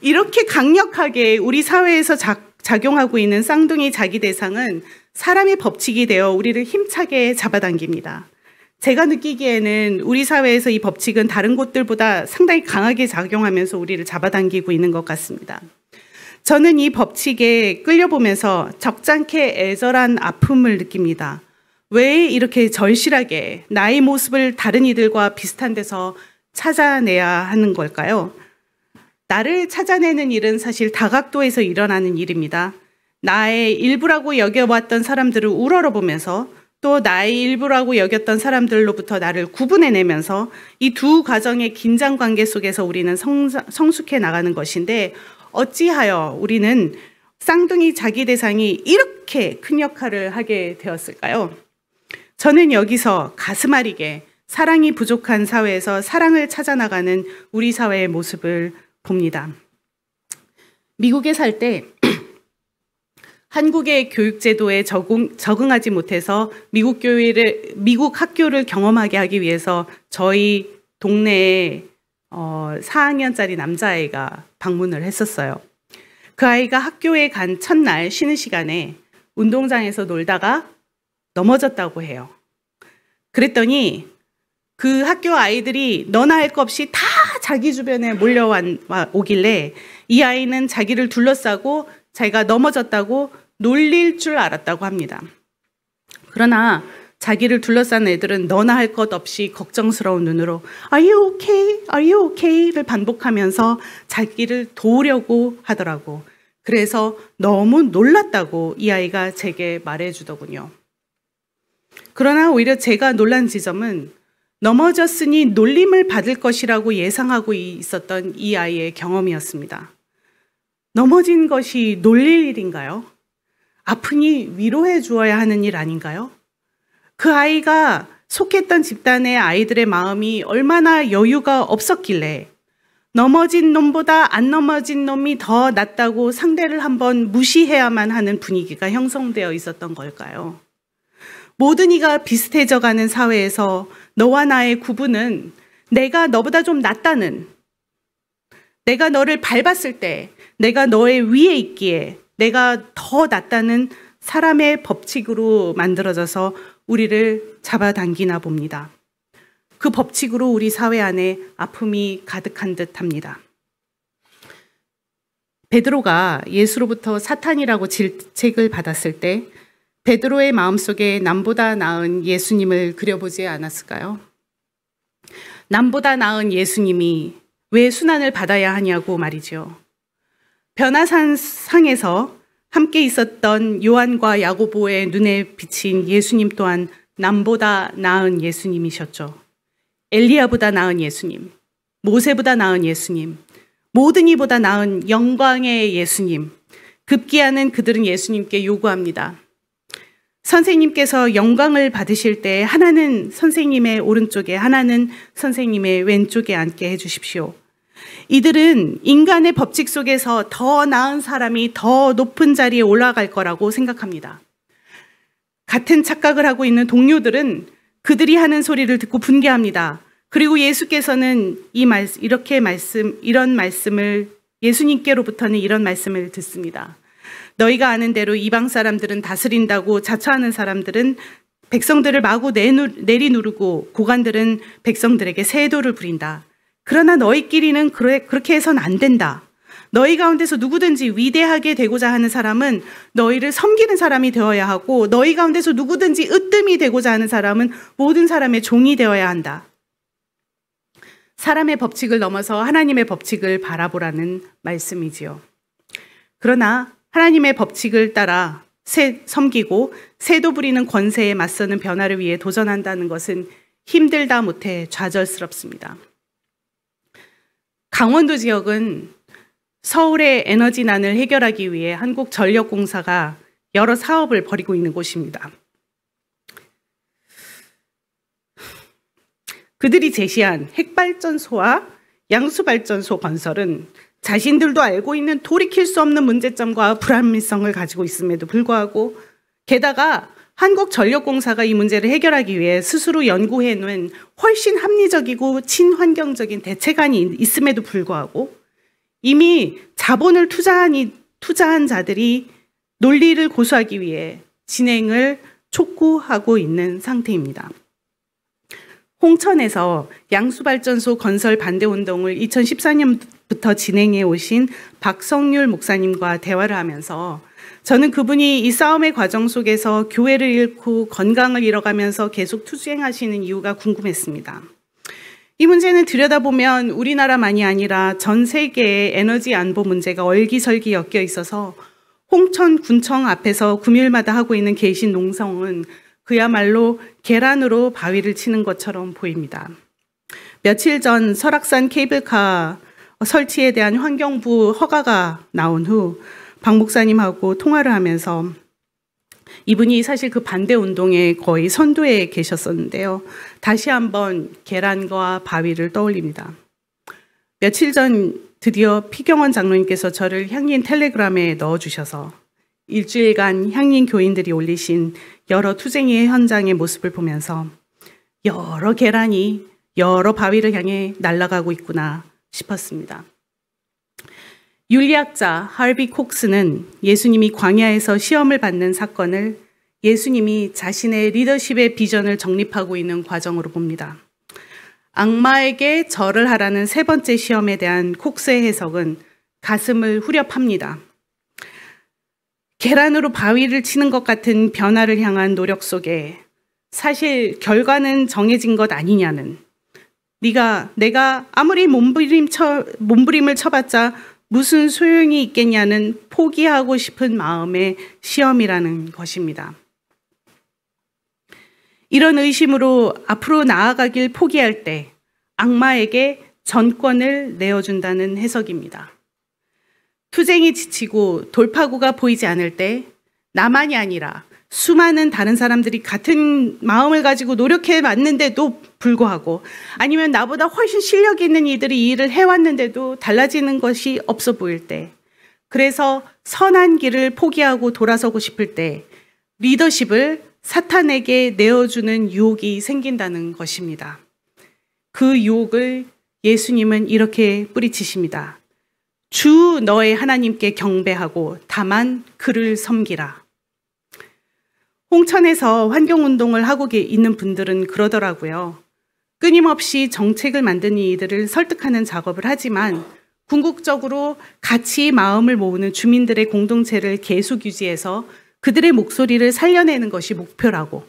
이렇게 강력하게 우리 사회에서 작용하고 있는 쌍둥이 자기 대상은 사람의 법칙이 되어 우리를 힘차게 잡아당깁니다. 제가 느끼기에는 우리 사회에서 이 법칙은 다른 곳들보다 상당히 강하게 작용하면서 우리를 잡아당기고 있는 것 같습니다. 저는 이 법칙에 끌려보면서 적잖게 애절한 아픔을 느낍니다. 왜 이렇게 절실하게 나의 모습을 다른 이들과 비슷한 데서 찾아내야 하는 걸까요? 나를 찾아내는 일은 사실 다각도에서 일어나는 일입니다. 나의 일부라고 여겨왔던 사람들을 우러러보면서 또 나의 일부라고 여겼던 사람들로부터 나를 구분해내면서 이 두 가정의 긴장 관계 속에서 우리는 성숙해 나가는 것인데 어찌하여 우리는 쌍둥이 자기 대상이 이렇게 큰 역할을 하게 되었을까요? 저는 여기서 가슴 아리게 사랑이 부족한 사회에서 사랑을 찾아나가는 우리 사회의 모습을 봅니다. 미국에 살 때 한국의 교육제도에 적응하지 못해서 미국 학교를 경험하게 하기 위해서 저희 동네에 4학년짜리 남자아이가 방문을 했었어요. 그 아이가 학교에 간 첫날 쉬는 시간에 운동장에서 놀다가 넘어졌다고 해요. 그랬더니 그 학교 아이들이 너나 할 것 없이 다 자기 주변에 몰려오길래 이 아이는 자기를 둘러싸고 자기가 넘어졌다고 놀릴 줄 알았다고 합니다. 그러나 자기를 둘러싼 애들은 너나 할 것 없이 걱정스러운 눈으로 Are you okay? Are you okay?를 반복하면서 자기를 도우려고 하더라고. 그래서 너무 놀랐다고 이 아이가 제게 말해주더군요. 그러나 오히려 제가 놀란 지점은 넘어졌으니 놀림을 받을 것이라고 예상하고 있었던 이 아이의 경험이었습니다. 넘어진 것이 놀릴 일인가요? 아프니 위로해 주어야 하는 일 아닌가요? 그 아이가 속했던 집단의 아이들의 마음이 얼마나 여유가 없었길래 넘어진 놈보다 안 넘어진 놈이 더 낫다고 상대를 한번 무시해야만 하는 분위기가 형성되어 있었던 걸까요? 모든 이가 비슷해져가는 사회에서 너와 나의 구분은 내가 너보다 좀 낫다는, 내가 너를 밟았을 때 내가 너의 위에 있기에 내가 더 낫다는 사람의 법칙으로 만들어져서 우리를 잡아당기나 봅니다. 그 법칙으로 우리 사회 안에 아픔이 가득한 듯합니다. 베드로가 예수로부터 사탄이라고 질책을 받았을 때 베드로의 마음속에 남보다 나은 예수님을 그려보지 않았을까요? 남보다 나은 예수님이 왜 순환을 받아야 하냐고 말이죠. 변화산 상에서 함께 있었던 요한과 야고보의 눈에 비친 예수님 또한 남보다 나은 예수님이셨죠. 엘리야보다 나은 예수님, 모세보다 나은 예수님, 모든 이보다 나은 영광의 예수님. 급기야는 그들은 예수님께 요구합니다. 선생님께서 영광을 받으실 때 하나는 선생님의 오른쪽에, 하나는 선생님의 왼쪽에 앉게 해주십시오. 이들은 인간의 법칙 속에서 더 나은 사람이 더 높은 자리에 올라갈 거라고 생각합니다. 같은 착각을 하고 있는 동료들은 그들이 하는 소리를 듣고 분개합니다. 그리고 예수께서는 이런 말씀을 예수님께로부터는 이런 말씀을 듣습니다. 너희가 아는 대로 이방 사람들은 다스린다고 자처하는 사람들은 백성들을 마구 내리누르고 고관들은 백성들에게 세도를 부린다. 그러나 너희끼리는 그렇게 해서는 안 된다. 너희 가운데서 누구든지 위대하게 되고자 하는 사람은 너희를 섬기는 사람이 되어야 하고 너희 가운데서 누구든지 으뜸이 되고자 하는 사람은 모든 사람의 종이 되어야 한다. 사람의 법칙을 넘어서 하나님의 법칙을 바라보라는 말씀이지요. 그러나 하나님의 법칙을 따라 섬기고 세도 부리는 권세에 맞서는 변화를 위해 도전한다는 것은 힘들다 못해 좌절스럽습니다. 강원도 지역은 서울의 에너지난을 해결하기 위해 한국전력공사가 여러 사업을 벌이고 있는 곳입니다. 그들이 제시한 핵발전소와 양수발전소 건설은 자신들도 알고 있는 돌이킬 수 없는 문제점과 불합리성을 가지고 있음에도 불구하고 게다가 한국전력공사가 이 문제를 해결하기 위해 스스로 연구해놓은 훨씬 합리적이고 친환경적인 대책안이 있음에도 불구하고 이미 자본을 투자한 자들이 논리를 고수하기 위해 진행을 촉구하고 있는 상태입니다. 홍천에서 양수발전소 건설 반대 운동을 2014년부터 진행해 오신 박성률 목사님과 대화를 하면서 저는 그분이 이 싸움의 과정 속에서 교회를 잃고 건강을 잃어가면서 계속 투쟁하시는 이유가 궁금했습니다. 이 문제는 들여다보면 우리나라만이 아니라 전 세계의 에너지 안보 문제가 얼기설기 엮여 있어서 홍천 군청 앞에서 금요일마다 하고 있는 개신 농성은 그야말로 계란으로 바위를 치는 것처럼 보입니다. 며칠 전 설악산 케이블카 설치에 대한 환경부 허가가 나온 후 박 목사님하고 통화를 하면서 이분이 사실 그 반대 운동의 거의 선두에 계셨었는데요. 다시 한번 계란과 바위를 떠올립니다. 며칠 전 드디어 피경원 장로님께서 저를 향린 텔레그램에 넣어주셔서 일주일간 향린 교인들이 올리신 여러 투쟁의 현장의 모습을 보면서 여러 계란이 여러 바위를 향해 날아가고 있구나 싶었습니다. 윤리학자 하비 콕스는 예수님이 광야에서 시험을 받는 사건을 예수님이 자신의 리더십의 비전을 정립하고 있는 과정으로 봅니다. 악마에게 절을 하라는 세 번째 시험에 대한 콕스의 해석은 가슴을 후련합니다. 계란으로 바위를 치는 것 같은 변화를 향한 노력 속에 사실 결과는 정해진 것 아니냐는, 내가 아무리 몸부림을 쳐봤자 무슨 소용이 있겠냐는 포기하고 싶은 마음의 시험이라는 것입니다. 이런 의심으로 앞으로 나아가길 포기할 때 악마에게 전권을 내어준다는 해석입니다. 투쟁이 지치고 돌파구가 보이지 않을 때 나만이 아니라 수많은 다른 사람들이 같은 마음을 가지고 노력해 왔는데도 불구하고 아니면 나보다 훨씬 실력 있는 이들이 이 일을 해왔는데도 달라지는 것이 없어 보일 때, 그래서 선한 길을 포기하고 돌아서고 싶을 때 리더십을 사탄에게 내어주는 유혹이 생긴다는 것입니다. 그 유혹을 예수님은 이렇게 뿌리치십니다. 주 너의 하나님께 경배하고 다만 그를 섬기라. 홍천에서 환경운동을 하고 있는 분들은 그러더라고요. 끊임없이 정책을 만드는 이들을 설득하는 작업을 하지만 궁극적으로 같이 마음을 모으는 주민들의 공동체를 계속 유지해서 그들의 목소리를 살려내는 것이 목표라고.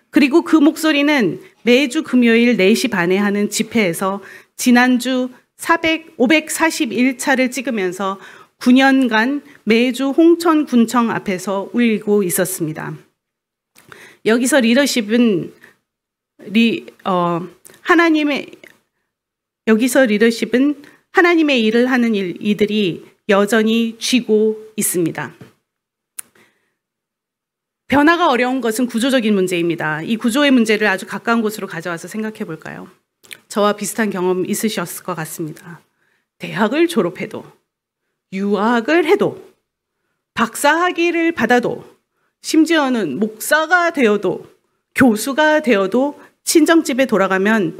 그리고 그 목소리는 매주 금요일 4시 반에 하는 집회에서 지난주 541차를 찍으면서 9년간 매주 홍천군청 앞에서 울리고 있었습니다. 여기서 리더십은 하나님의 일을 하는 이들이 여전히 쥐고 있습니다. 변화가 어려운 것은 구조적인 문제입니다. 이 구조의 문제를 아주 가까운 곳으로 가져와서 생각해 볼까요? 저와 비슷한 경험 있으셨을 것 같습니다. 대학을 졸업해도, 유학을 해도, 박사학위를 받아도, 심지어는 목사가 되어도, 교수가 되어도 친정집에 돌아가면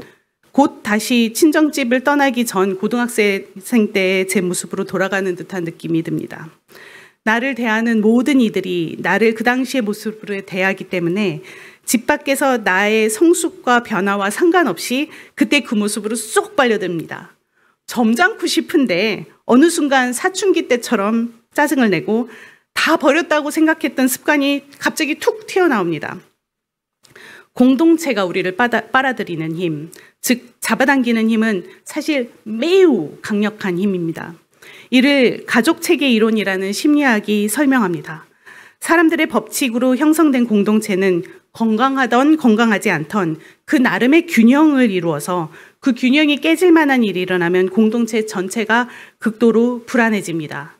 곧 다시 친정집을 떠나기 전 고등학생 때의 제 모습으로 돌아가는 듯한 느낌이 듭니다. 나를 대하는 모든 이들이 나를 그 당시의 모습으로 대하기 때문에 집 밖에서 나의 성숙과 변화와 상관없이 그때 그 모습으로 쏙 빨려듭니다. 점잖고 싶은데 어느 순간 사춘기 때처럼 짜증을 내고 다 버렸다고 생각했던 습관이 갑자기 툭 튀어나옵니다. 공동체가 우리를 빨아들이는 힘, 즉 잡아당기는 힘은 사실 매우 강력한 힘입니다. 이를 가족체계 이론이라는 심리학이 설명합니다. 사람들의 법칙으로 형성된 공동체는 건강하던 건강하지 않던 그 나름의 균형을 이루어서 그 균형이 깨질 만한 일이 일어나면 공동체 전체가 극도로 불안해집니다.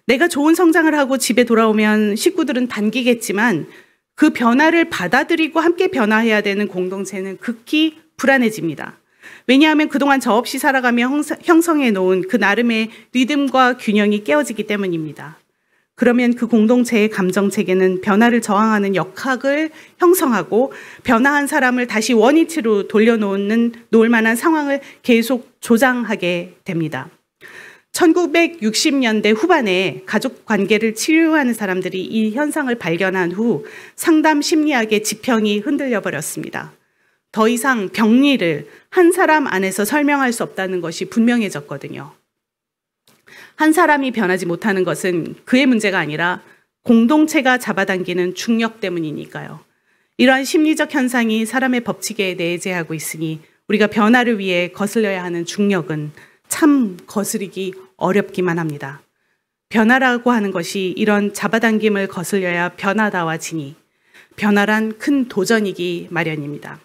내가 좋은 성장을 하고 집에 돌아오면 식구들은 반기겠지만 그 변화를 받아들이고 함께 변화해야 되는 공동체는 극히 불안해집니다. 왜냐하면 그동안 저 없이 살아가며 형성해 놓은 그 나름의 리듬과 균형이 깨어지기 때문입니다. 그러면 그 공동체의 감정 체계는 변화를 저항하는 역학을 형성하고 변화한 사람을 다시 원위치로 돌려놓을 만한 상황을 계속 조장하게 됩니다. 1960년대 후반에 가족 관계를 치유하는 사람들이 이 현상을 발견한 후 상담 심리학의 지평이 흔들려 버렸습니다. 더 이상 병리를 한 사람 안에서 설명할 수 없다는 것이 분명해졌거든요. 한 사람이 변하지 못하는 것은 그의 문제가 아니라 공동체가 잡아당기는 중력 때문이니까요. 이러한 심리적 현상이 사람의 법칙에 내재하고 있으니 우리가 변화를 위해 거슬려야 하는 중력은 참 거스르기 어렵기만 합니다. 변화라고 하는 것이 이런 잡아당김을 거슬려야 변화다워지니 변화란 큰 도전이기 마련입니다.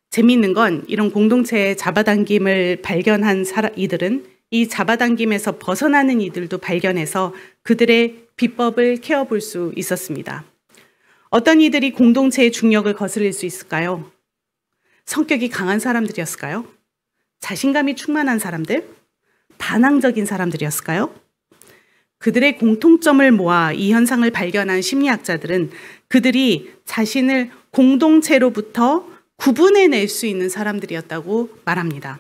재미있는 건 이런 공동체의 잡아당김을 발견한 이들은 이 잡아당김에서 벗어나는 이들도 발견해서 그들의 비법을 캐어볼 수 있었습니다. 어떤 이들이 공동체의 중력을 거슬릴 수 있을까요? 성격이 강한 사람들이었을까요? 자신감이 충만한 사람들? 반항적인 사람들이었을까요? 그들의 공통점을 모아 이 현상을 발견한 심리학자들은 그들이 자신을 공동체로부터 구분해낼 수 있는 사람들이었다고 말합니다.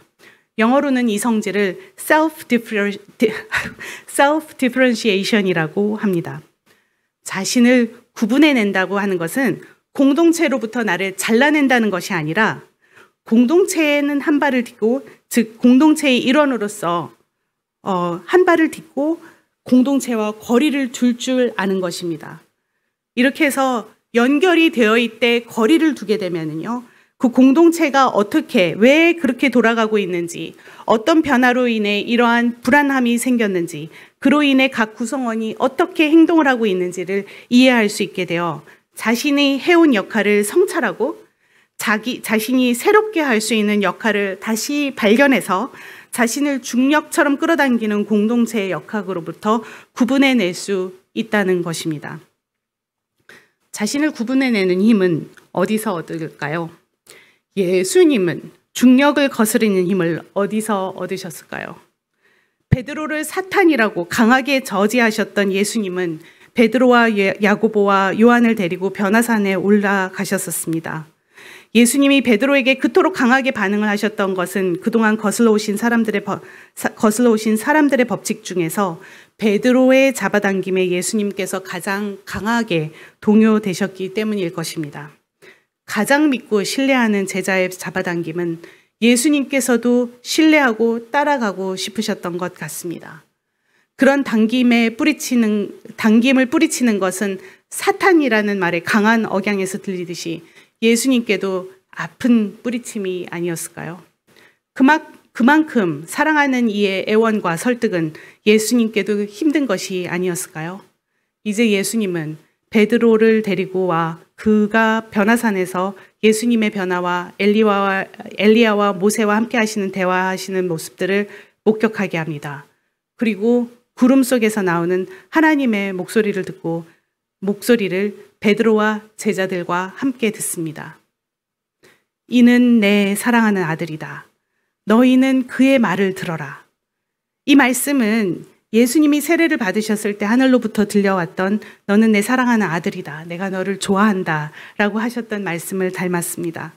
영어로는 이 성질을 self-differentiation이라고 합니다. 자신을 구분해낸다고 하는 것은 공동체로부터 나를 잘라낸다는 것이 아니라 공동체에는 한 발을 딛고, 즉 공동체의 일원으로서 한 발을 딛고 공동체와 거리를 둘 줄 아는 것입니다. 이렇게 해서 연결이 되어 있되 거리를 두게 되면은요, 그 공동체가 어떻게, 왜 그렇게 돌아가고 있는지, 어떤 변화로 인해 이러한 불안함이 생겼는지, 그로 인해 각 구성원이 어떻게 행동을 하고 있는지를 이해할 수 있게 되어 자신이 해온 역할을 성찰하고 자신이 새롭게 할 수 있는 역할을 다시 발견해서 자신을 중력처럼 끌어당기는 공동체의 역학으로부터 구분해낼 수 있다는 것입니다. 자신을 구분해내는 힘은 어디서 얻을까요? 예수님은 중력을 거스르는 힘을 어디서 얻으셨을까요? 베드로를 사탄이라고 강하게 저지하셨던 예수님은 베드로와 야고보와 요한을 데리고 변화산에 올라가셨었습니다. 예수님이 베드로에게 그토록 강하게 반응을 하셨던 것은 그동안 거슬러 오신 사람들의 법칙 중에서 베드로의 잡아당김에 예수님께서 가장 강하게 동요되셨기 때문일 것입니다. 가장 믿고 신뢰하는 제자의 잡아당김은 예수님께서도 신뢰하고 따라가고 싶으셨던 것 같습니다. 그런 당김을 뿌리치는 것은 사탄이라는 말의 강한 억양에서 들리듯이 예수님께도 아픈 뿌리침이 아니었을까요? 그만큼 사랑하는 이의 애원과 설득은 예수님께도 힘든 것이 아니었을까요? 이제 예수님은 베드로를 데리고 와 그가 변화산에서 예수님의 변화와 엘리야와 모세와 함께 하시는 대화하시는 모습들을 목격하게 합니다. 그리고 구름 속에서 나오는 하나님의 목소리를 듣고 목소리를 베드로와 제자들과 함께 듣습니다. 이는 내 사랑하는 아들이다. 너희는 그의 말을 들어라. 이 말씀은 예수님이 세례를 받으셨을 때 하늘로부터 들려왔던 너는 내 사랑하는 아들이다. 내가 너를 좋아한다. 라고 하셨던 말씀을 닮았습니다.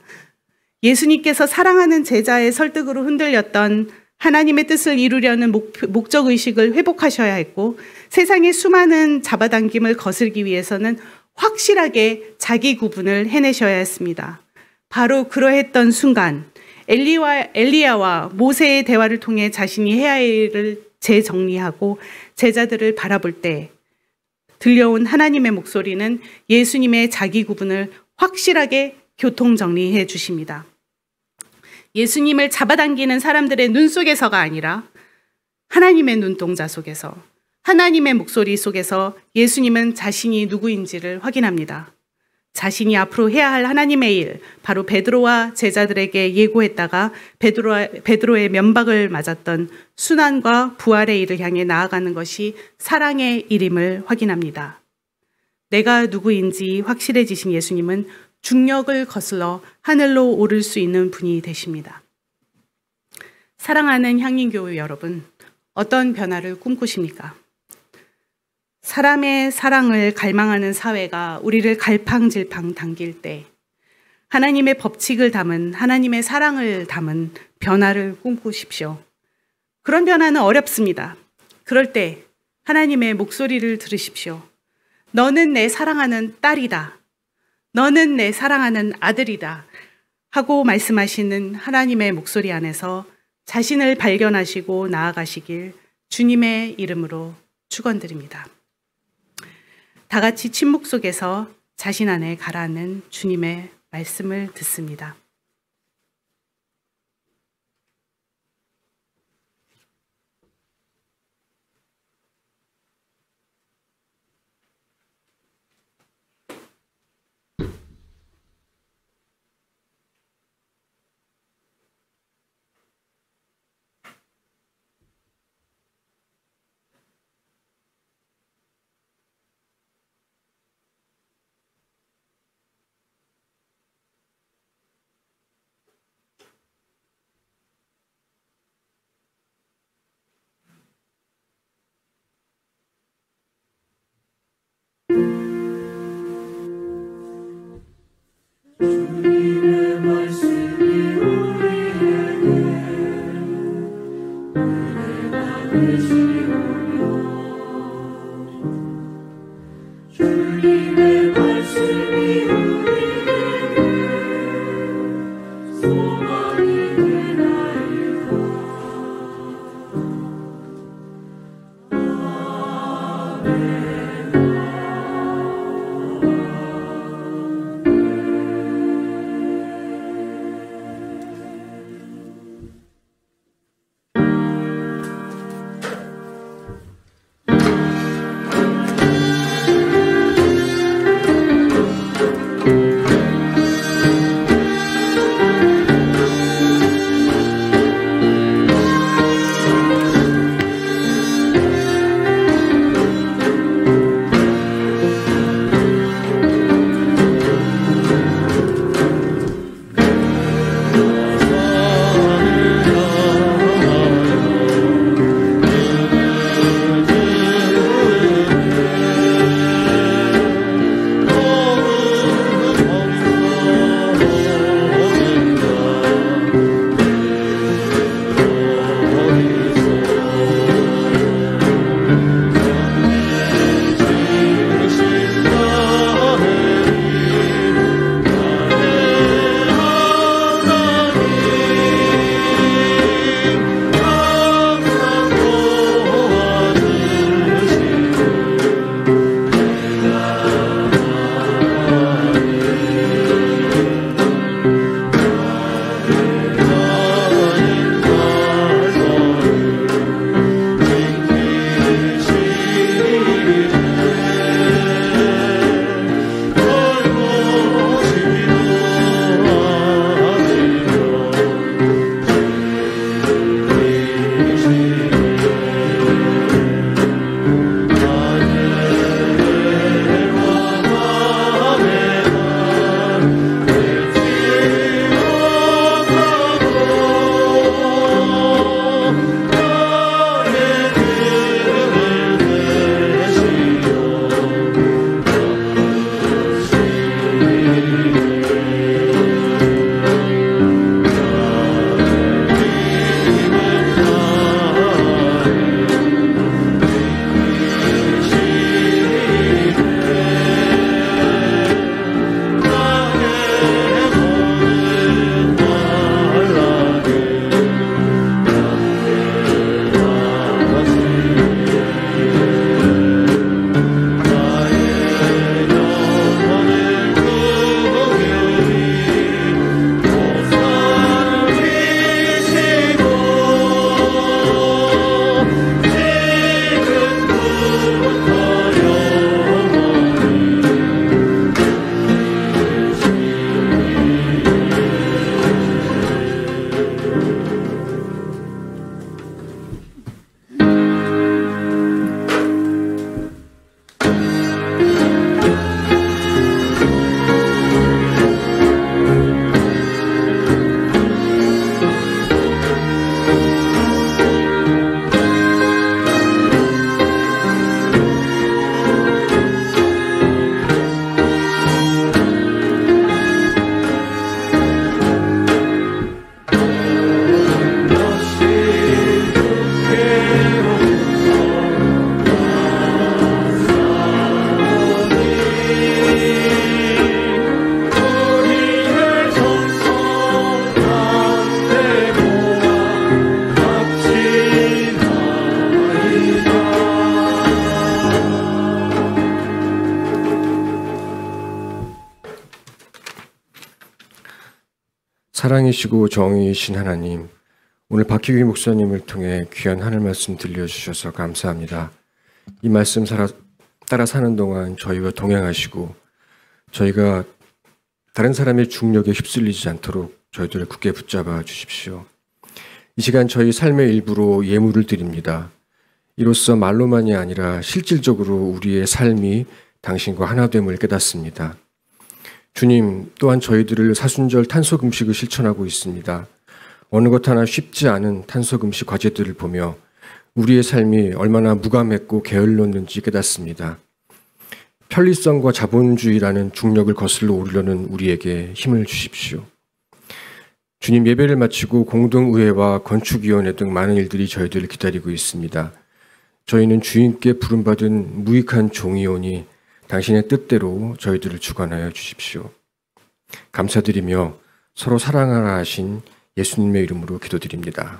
예수님께서 사랑하는 제자의 설득으로 흔들렸던 하나님의 뜻을 이루려는 목적의식을 회복하셔야 했고 세상의 수많은 잡아당김을 거스르기 위해서는 확실하게 자기 구분을 해내셔야 했습니다. 바로 그러했던 순간 엘리야와 모세의 대화를 통해 자신이 해야 할 일을 재정리하고 제자들을 바라볼 때 들려온 하나님의 목소리는 예수님의 자기 구분을 확실하게 교통정리해 주십니다. 예수님을 잡아당기는 사람들의 눈 속에서가 아니라 하나님의 눈동자 속에서 하나님의 목소리 속에서 예수님은 자신이 누구인지를 확인합니다. 자신이 앞으로 해야 할 하나님의 일, 바로 베드로와 제자들에게 예고했다가 베드로의 면박을 맞았던 순환과 부활의 일을 향해 나아가는 것이 사랑의 일임을 확인합니다. 내가 누구인지 확실해지신 예수님은 중력을 거슬러 하늘로 오를 수 있는 분이 되십니다. 사랑하는 향인교회 여러분, 어떤 변화를 꿈꾸십니까? 사람의 사랑을 갈망하는 사회가 우리를 갈팡질팡 당길 때 하나님의 법칙을 담은 하나님의 사랑을 담은 변화를 꿈꾸십시오. 그런 변화는 어렵습니다. 그럴 때 하나님의 목소리를 들으십시오. 너는 내 사랑하는 딸이다. 너는 내 사랑하는 아들이다. 하고 말씀하시는 하나님의 목소리 안에서 자신을 발견하시고 나아가시길 주님의 이름으로 축원드립니다. 다 같이 침묵 속에서 자신 안에 가라앉는 주님의 말씀을 듣습니다. 주님의 말씀이 우리에게 은혜가 되시오며 주님의 말씀이 우리에게 소망이 되나이다. 아멘. 사랑이시고 정의이신 하나님, 오늘 박희규 목사님을 통해 귀한 하늘 말씀 들려주셔서 감사합니다. 이 말씀 따라 사는 동안 저희와 동행하시고 저희가 다른 사람의 중력에 휩쓸리지 않도록 저희들을 굳게 붙잡아 주십시오. 이 시간 저희 삶의 일부로 예물을 드립니다. 이로써 말로만이 아니라 실질적으로 우리의 삶이 당신과 하나됨을 깨닫습니다. 주님, 또한 저희들을 사순절 탄소금식을 실천하고 있습니다. 어느 것 하나 쉽지 않은 탄소금식 과제들을 보며 우리의 삶이 얼마나 무감했고 게을렀는지 깨닫습니다. 편리성과 자본주의라는 중력을 거슬러 오르려는 우리에게 힘을 주십시오. 주님, 예배를 마치고 공동의회와 건축위원회 등 많은 일들이 저희들을 기다리고 있습니다. 저희는 주님께 부름받은 무익한 종이오니 당신의 뜻대로 저희들을 주관하여 주십시오. 감사드리며 서로 사랑하라 하신 예수님의 이름으로 기도드립니다.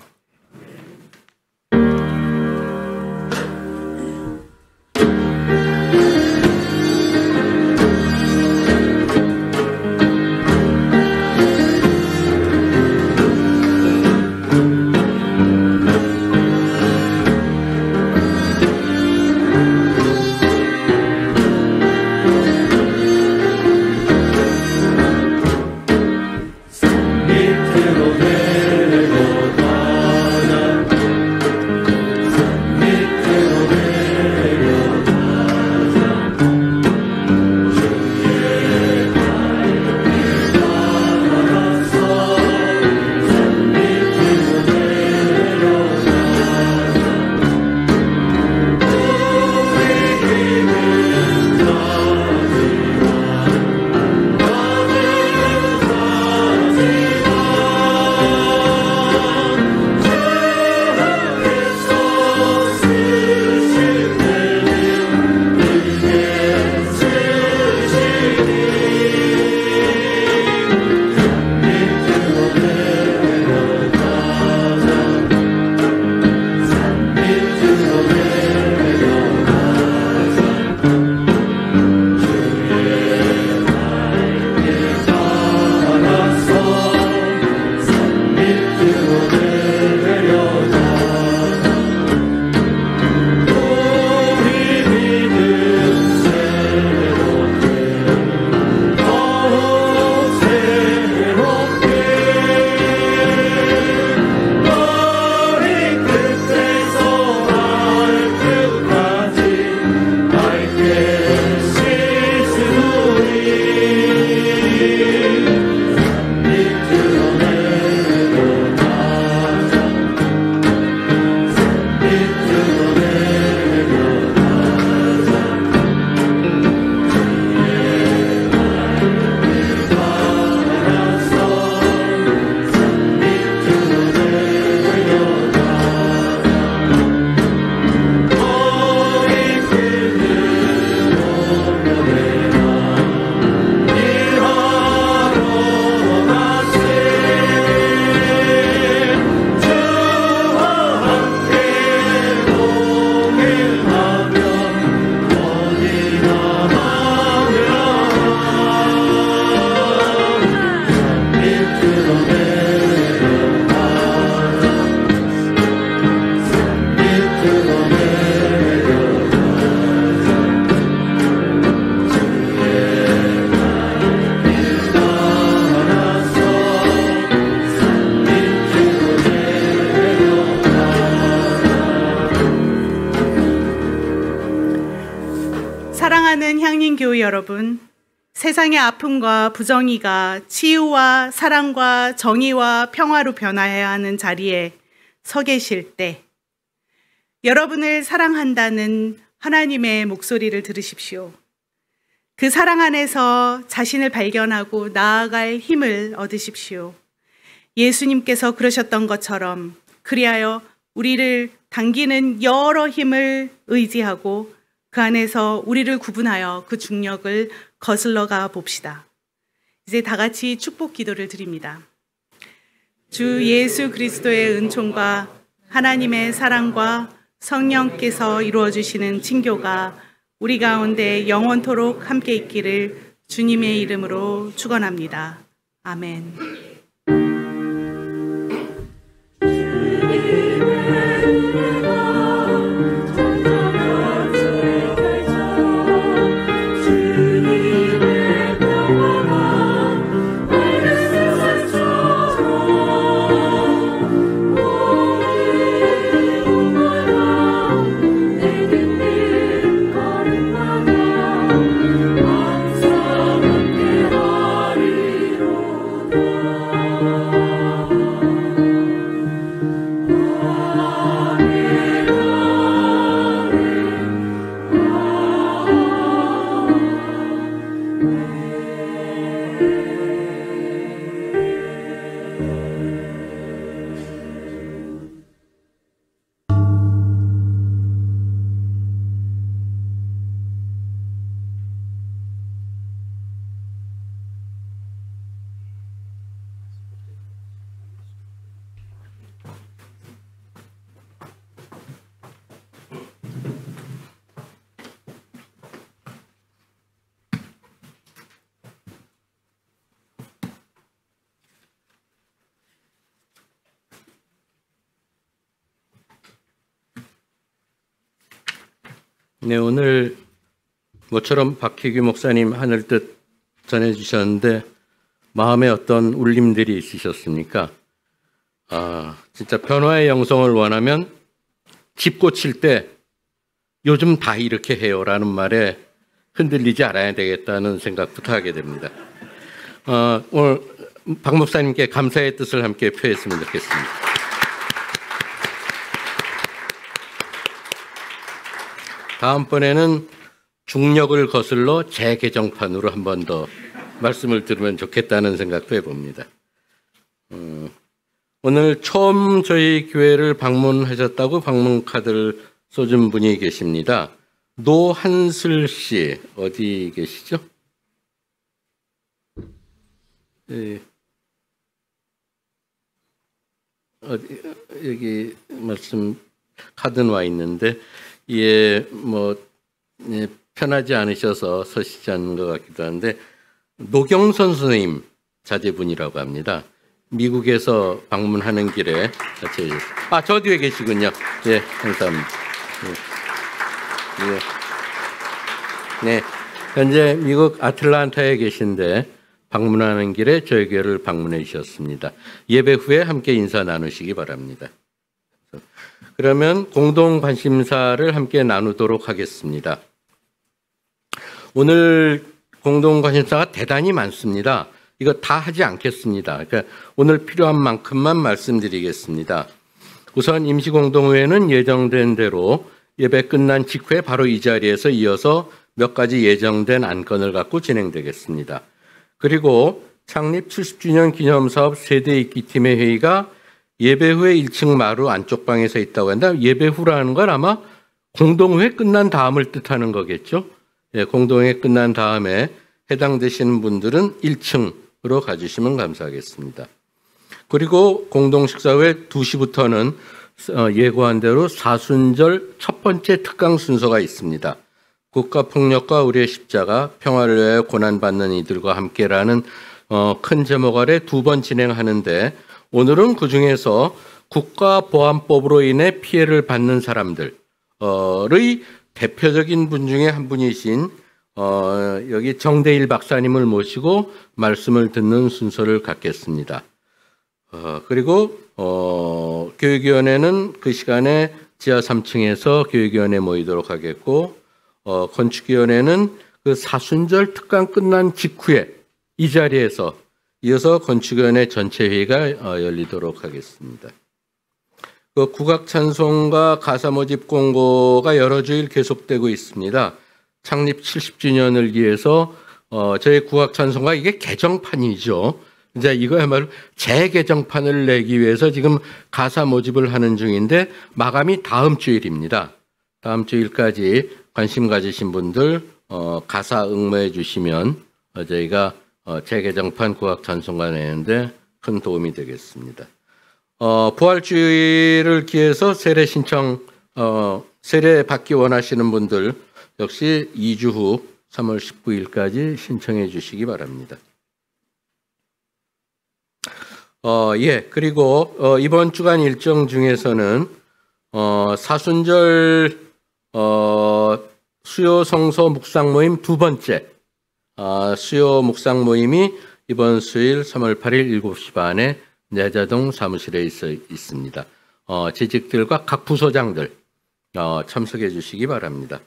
사랑하는 향림교회 여러분, 세상의 아픔과 부정의가 치유와 사랑과 정의와 평화로 변화해야 하는 자리에 서 계실 때 여러분을 사랑한다는 하나님의 목소리를 들으십시오. 그 사랑 안에서 자신을 발견하고 나아갈 힘을 얻으십시오. 예수님께서 그러셨던 것처럼 그리하여 우리를 당기는 여러 힘을 의지하고 그 안에서 우리를 구분하여 그 중력을 거슬러가 봅시다. 이제 다 같이 축복 기도를 드립니다. 주 예수 그리스도의 은총과 하나님의 사랑과 성령께서 이루어주시는 친교가 우리 가운데 영원토록 함께 있기를 주님의 이름으로 축원합니다. 아멘. 네, 오늘 모처럼 박희규 목사님 하늘뜻 전해주셨는데 마음에 어떤 울림들이 있으셨습니까? 진짜 변화의 영성을 원하면 집 고칠 때 요즘 다 이렇게 해요라는 말에 흔들리지 않아야 되겠다는 생각부터 하게 됩니다. 오늘 박 목사님께 감사의 뜻을 함께 표했으면 좋겠습니다. 다음번에는 중력을 거슬러 재개정판으로 한 번 더 말씀을 들으면 좋겠다는 생각도 해봅니다. 오늘 처음 저희 교회를 방문하셨다고 방문 카드를 써준 분이 계십니다. 노한슬 씨 어디 계시죠? 네. 여기 말씀 카드는 와 있는데 편하지 않으셔서 서시지 않는 것 같기도 한데 노경선 선생님 자제분이라고 합니다. 미국에서 방문하는 길에 같이 저 뒤에 계시군요. 네, 감사합니다. 네, 현재 미국 아틀란타에 계신데 방문하는 길에 저희 교회를 방문해 주셨습니다. 예배 후에 함께 인사 나누시기 바랍니다. 그러면 공동 관심사를 함께 나누도록 하겠습니다. 오늘 공동 관심사가 대단히 많습니다. 이거 다 하지 않겠습니다. 그러니까 오늘 필요한 만큼만 말씀드리겠습니다. 우선 임시공동회는 예정된 대로 예배 끝난 직후에 바로 이 자리에서 이어서 몇 가지 예정된 안건을 갖고 진행되겠습니다. 그리고 창립 70주년 기념사업 세대 있기팀의 회의가 예배 후에 1층 마루 안쪽 방에서 있다고 한다. 예배 후라는 건 아마 공동회 끝난 다음을 뜻하는 거겠죠. 예, 공동회 끝난 다음에 해당되시는 분들은 1층으로 가주시면 감사하겠습니다. 그리고 공동식사 후에 2시부터는 예고한 대로 사순절 첫 번째 특강 순서가 있습니다. 국가폭력과 우리의 십자가, 평화를 위하여 고난받는 이들과 함께라는 큰 제목 아래 2번 진행하는데 오늘은 그중에서 국가보안법으로 인해 피해를 받는 사람들의 대표적인 분 중에 한 분이신 여기 정대일 박사님을 모시고 말씀을 듣는 순서를 갖겠습니다. 그리고 교육위원회는 그 시간에 지하 3층에서 교육위원회 모이도록 하겠고 건축위원회는 그 사순절 특강 끝난 직후에 이 자리에서 이어서 건축위원회 전체 회의가 열리도록 하겠습니다. 그 국악찬송가 가사 모집 공고가 여러 주일 계속되고 있습니다. 창립 70주년을 위해서 저희 국악찬송가 이게 개정판이죠. 이제 이거야말로 재개정판을 내기 위해서 지금 가사 모집을 하는 중인데 마감이 다음 주일입니다. 다음 주일까지 관심 가지신 분들 가사 응모해 주시면 저희가 재개정판 국악찬송가 내는데 큰 도움이 되겠습니다. 부활주의를 기해서 세례 신청, 세례 받기 원하시는 분들 역시 2주 후 3월 19일까지 신청해 주시기 바랍니다. 그리고 이번 주간 일정 중에서는 사순절 수요 성서 묵상 모임 2번째 수요 묵상 모임이 이번 수요일 3월 8일 7시 반에 내자동 사무실에 있습니다. 재직들과 각 부소장들 참석해 주시기 바랍니다.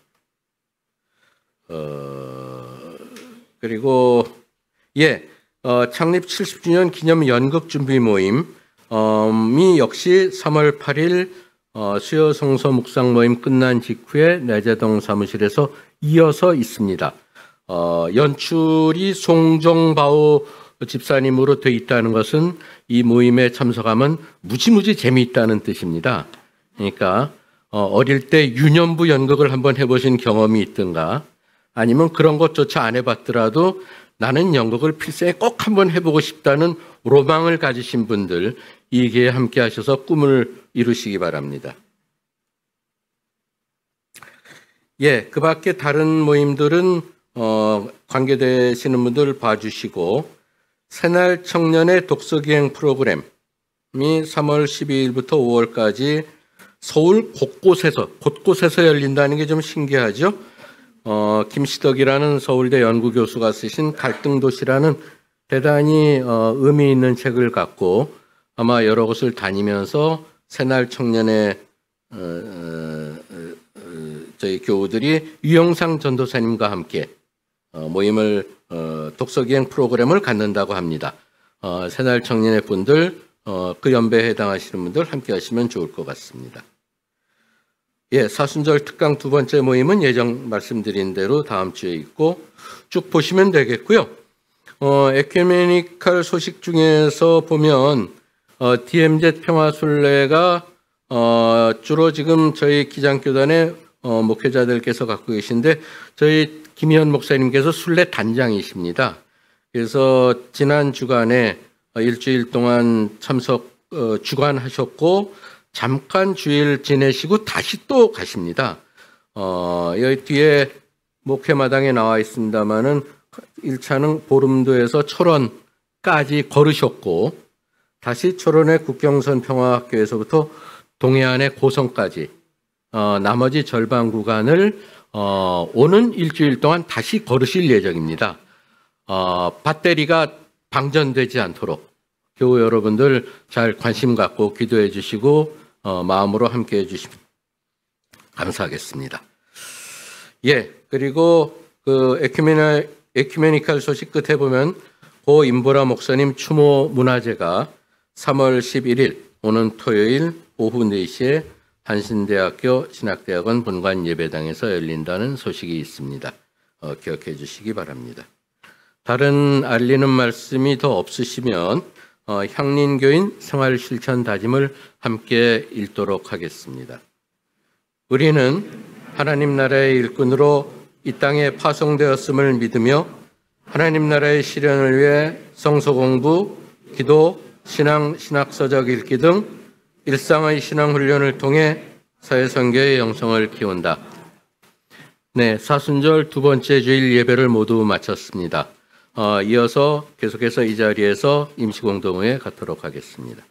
그리고 창립 70주년 기념 연극 준비 모임이 역시 3월 8일 수요 성서 묵상 모임 끝난 직후에 내자동 사무실에서 이어서 있습니다. 연출이 송정바오 집사님으로 돼 있다는 것은 이 모임에 참석하면 무지무지 재미있다는 뜻입니다. 그러니까 어릴 때 유년부 연극을 한번 해보신 경험이 있든가 아니면 그런 것조차 안 해봤더라도 나는 연극을 필생에 꼭 한번 해보고 싶다는 로망을 가지신 분들 이 기회에 함께 하셔서 꿈을 이루시기 바랍니다. 그 밖에 다른 모임들은 관계되시는 분들 봐주시고 새날 청년의 독서기행 프로그램이 3월 12일부터 5월까지 서울 곳곳에서 열린다는 게 좀 신기하죠. 김시덕이라는 서울대 연구교수가 쓰신 갈등도시라는 대단히 의미 있는 책을 갖고 아마 여러 곳을 다니면서 새날 청년의 저희 교우들이 유영상 전도사님과 함께 모임을 독서기행 프로그램을 갖는다고 합니다. 새날 청년의 분들 그 연배에 해당하시는 분들 함께 하시면 좋을 것 같습니다. 예, 사순절 특강 두 번째 모임은 예정 말씀드린 대로 다음 주에 있고 쭉 보시면 되겠고요. 에큐메니칼 소식 중에서 보면 DMZ 평화순례가 주로 지금 저희 기장교단의 목회자들께서 갖고 계신데 저희 김희연 목사님께서 순례 단장이십니다. 그래서 지난 주간에 일주일 동안 참석 주관하셨고 잠깐 주일 지내시고 다시 또 가십니다. 여기 뒤에 목회마당에 나와 있습니다마는 1차는 보름도에서 철원까지 걸으셨고 다시 철원의 국경선 평화학교에서부터 동해안의 고성까지 나머지 절반 구간을 오는 일주일 동안 다시 걸으실 예정입니다. 배터리가 방전되지 않도록 교우 여러분들 잘 관심 갖고 기도해 주시고 마음으로 함께해 주시면 감사하겠습니다. 예, 그리고 그 에큐메니칼 소식 끝에 보면 고 임보라 목사님 추모 문화제가 3월 11일 오는 토요일 오후 4시에 한신대학교 신학대학원 본관 예배당에서 열린다는 소식이 있습니다. 기억해 주시기 바랍니다. 다른 알리는 말씀이 더 없으시면 향린교인 생활실천 다짐을 함께 읽도록 하겠습니다. 우리는 하나님 나라의 일꾼으로 이 땅에 파송되었음을 믿으며 하나님 나라의 실현을 위해 성서 공부, 기도, 신앙, 신학서적 읽기 등 일상의 신앙 훈련을 통해 사회선교의 영성을 키운다. 네, 사순절 두 번째 주일 예배를 모두 마쳤습니다. 이어서 계속해서 이 자리에서 임시공동회에 갖도록 하겠습니다.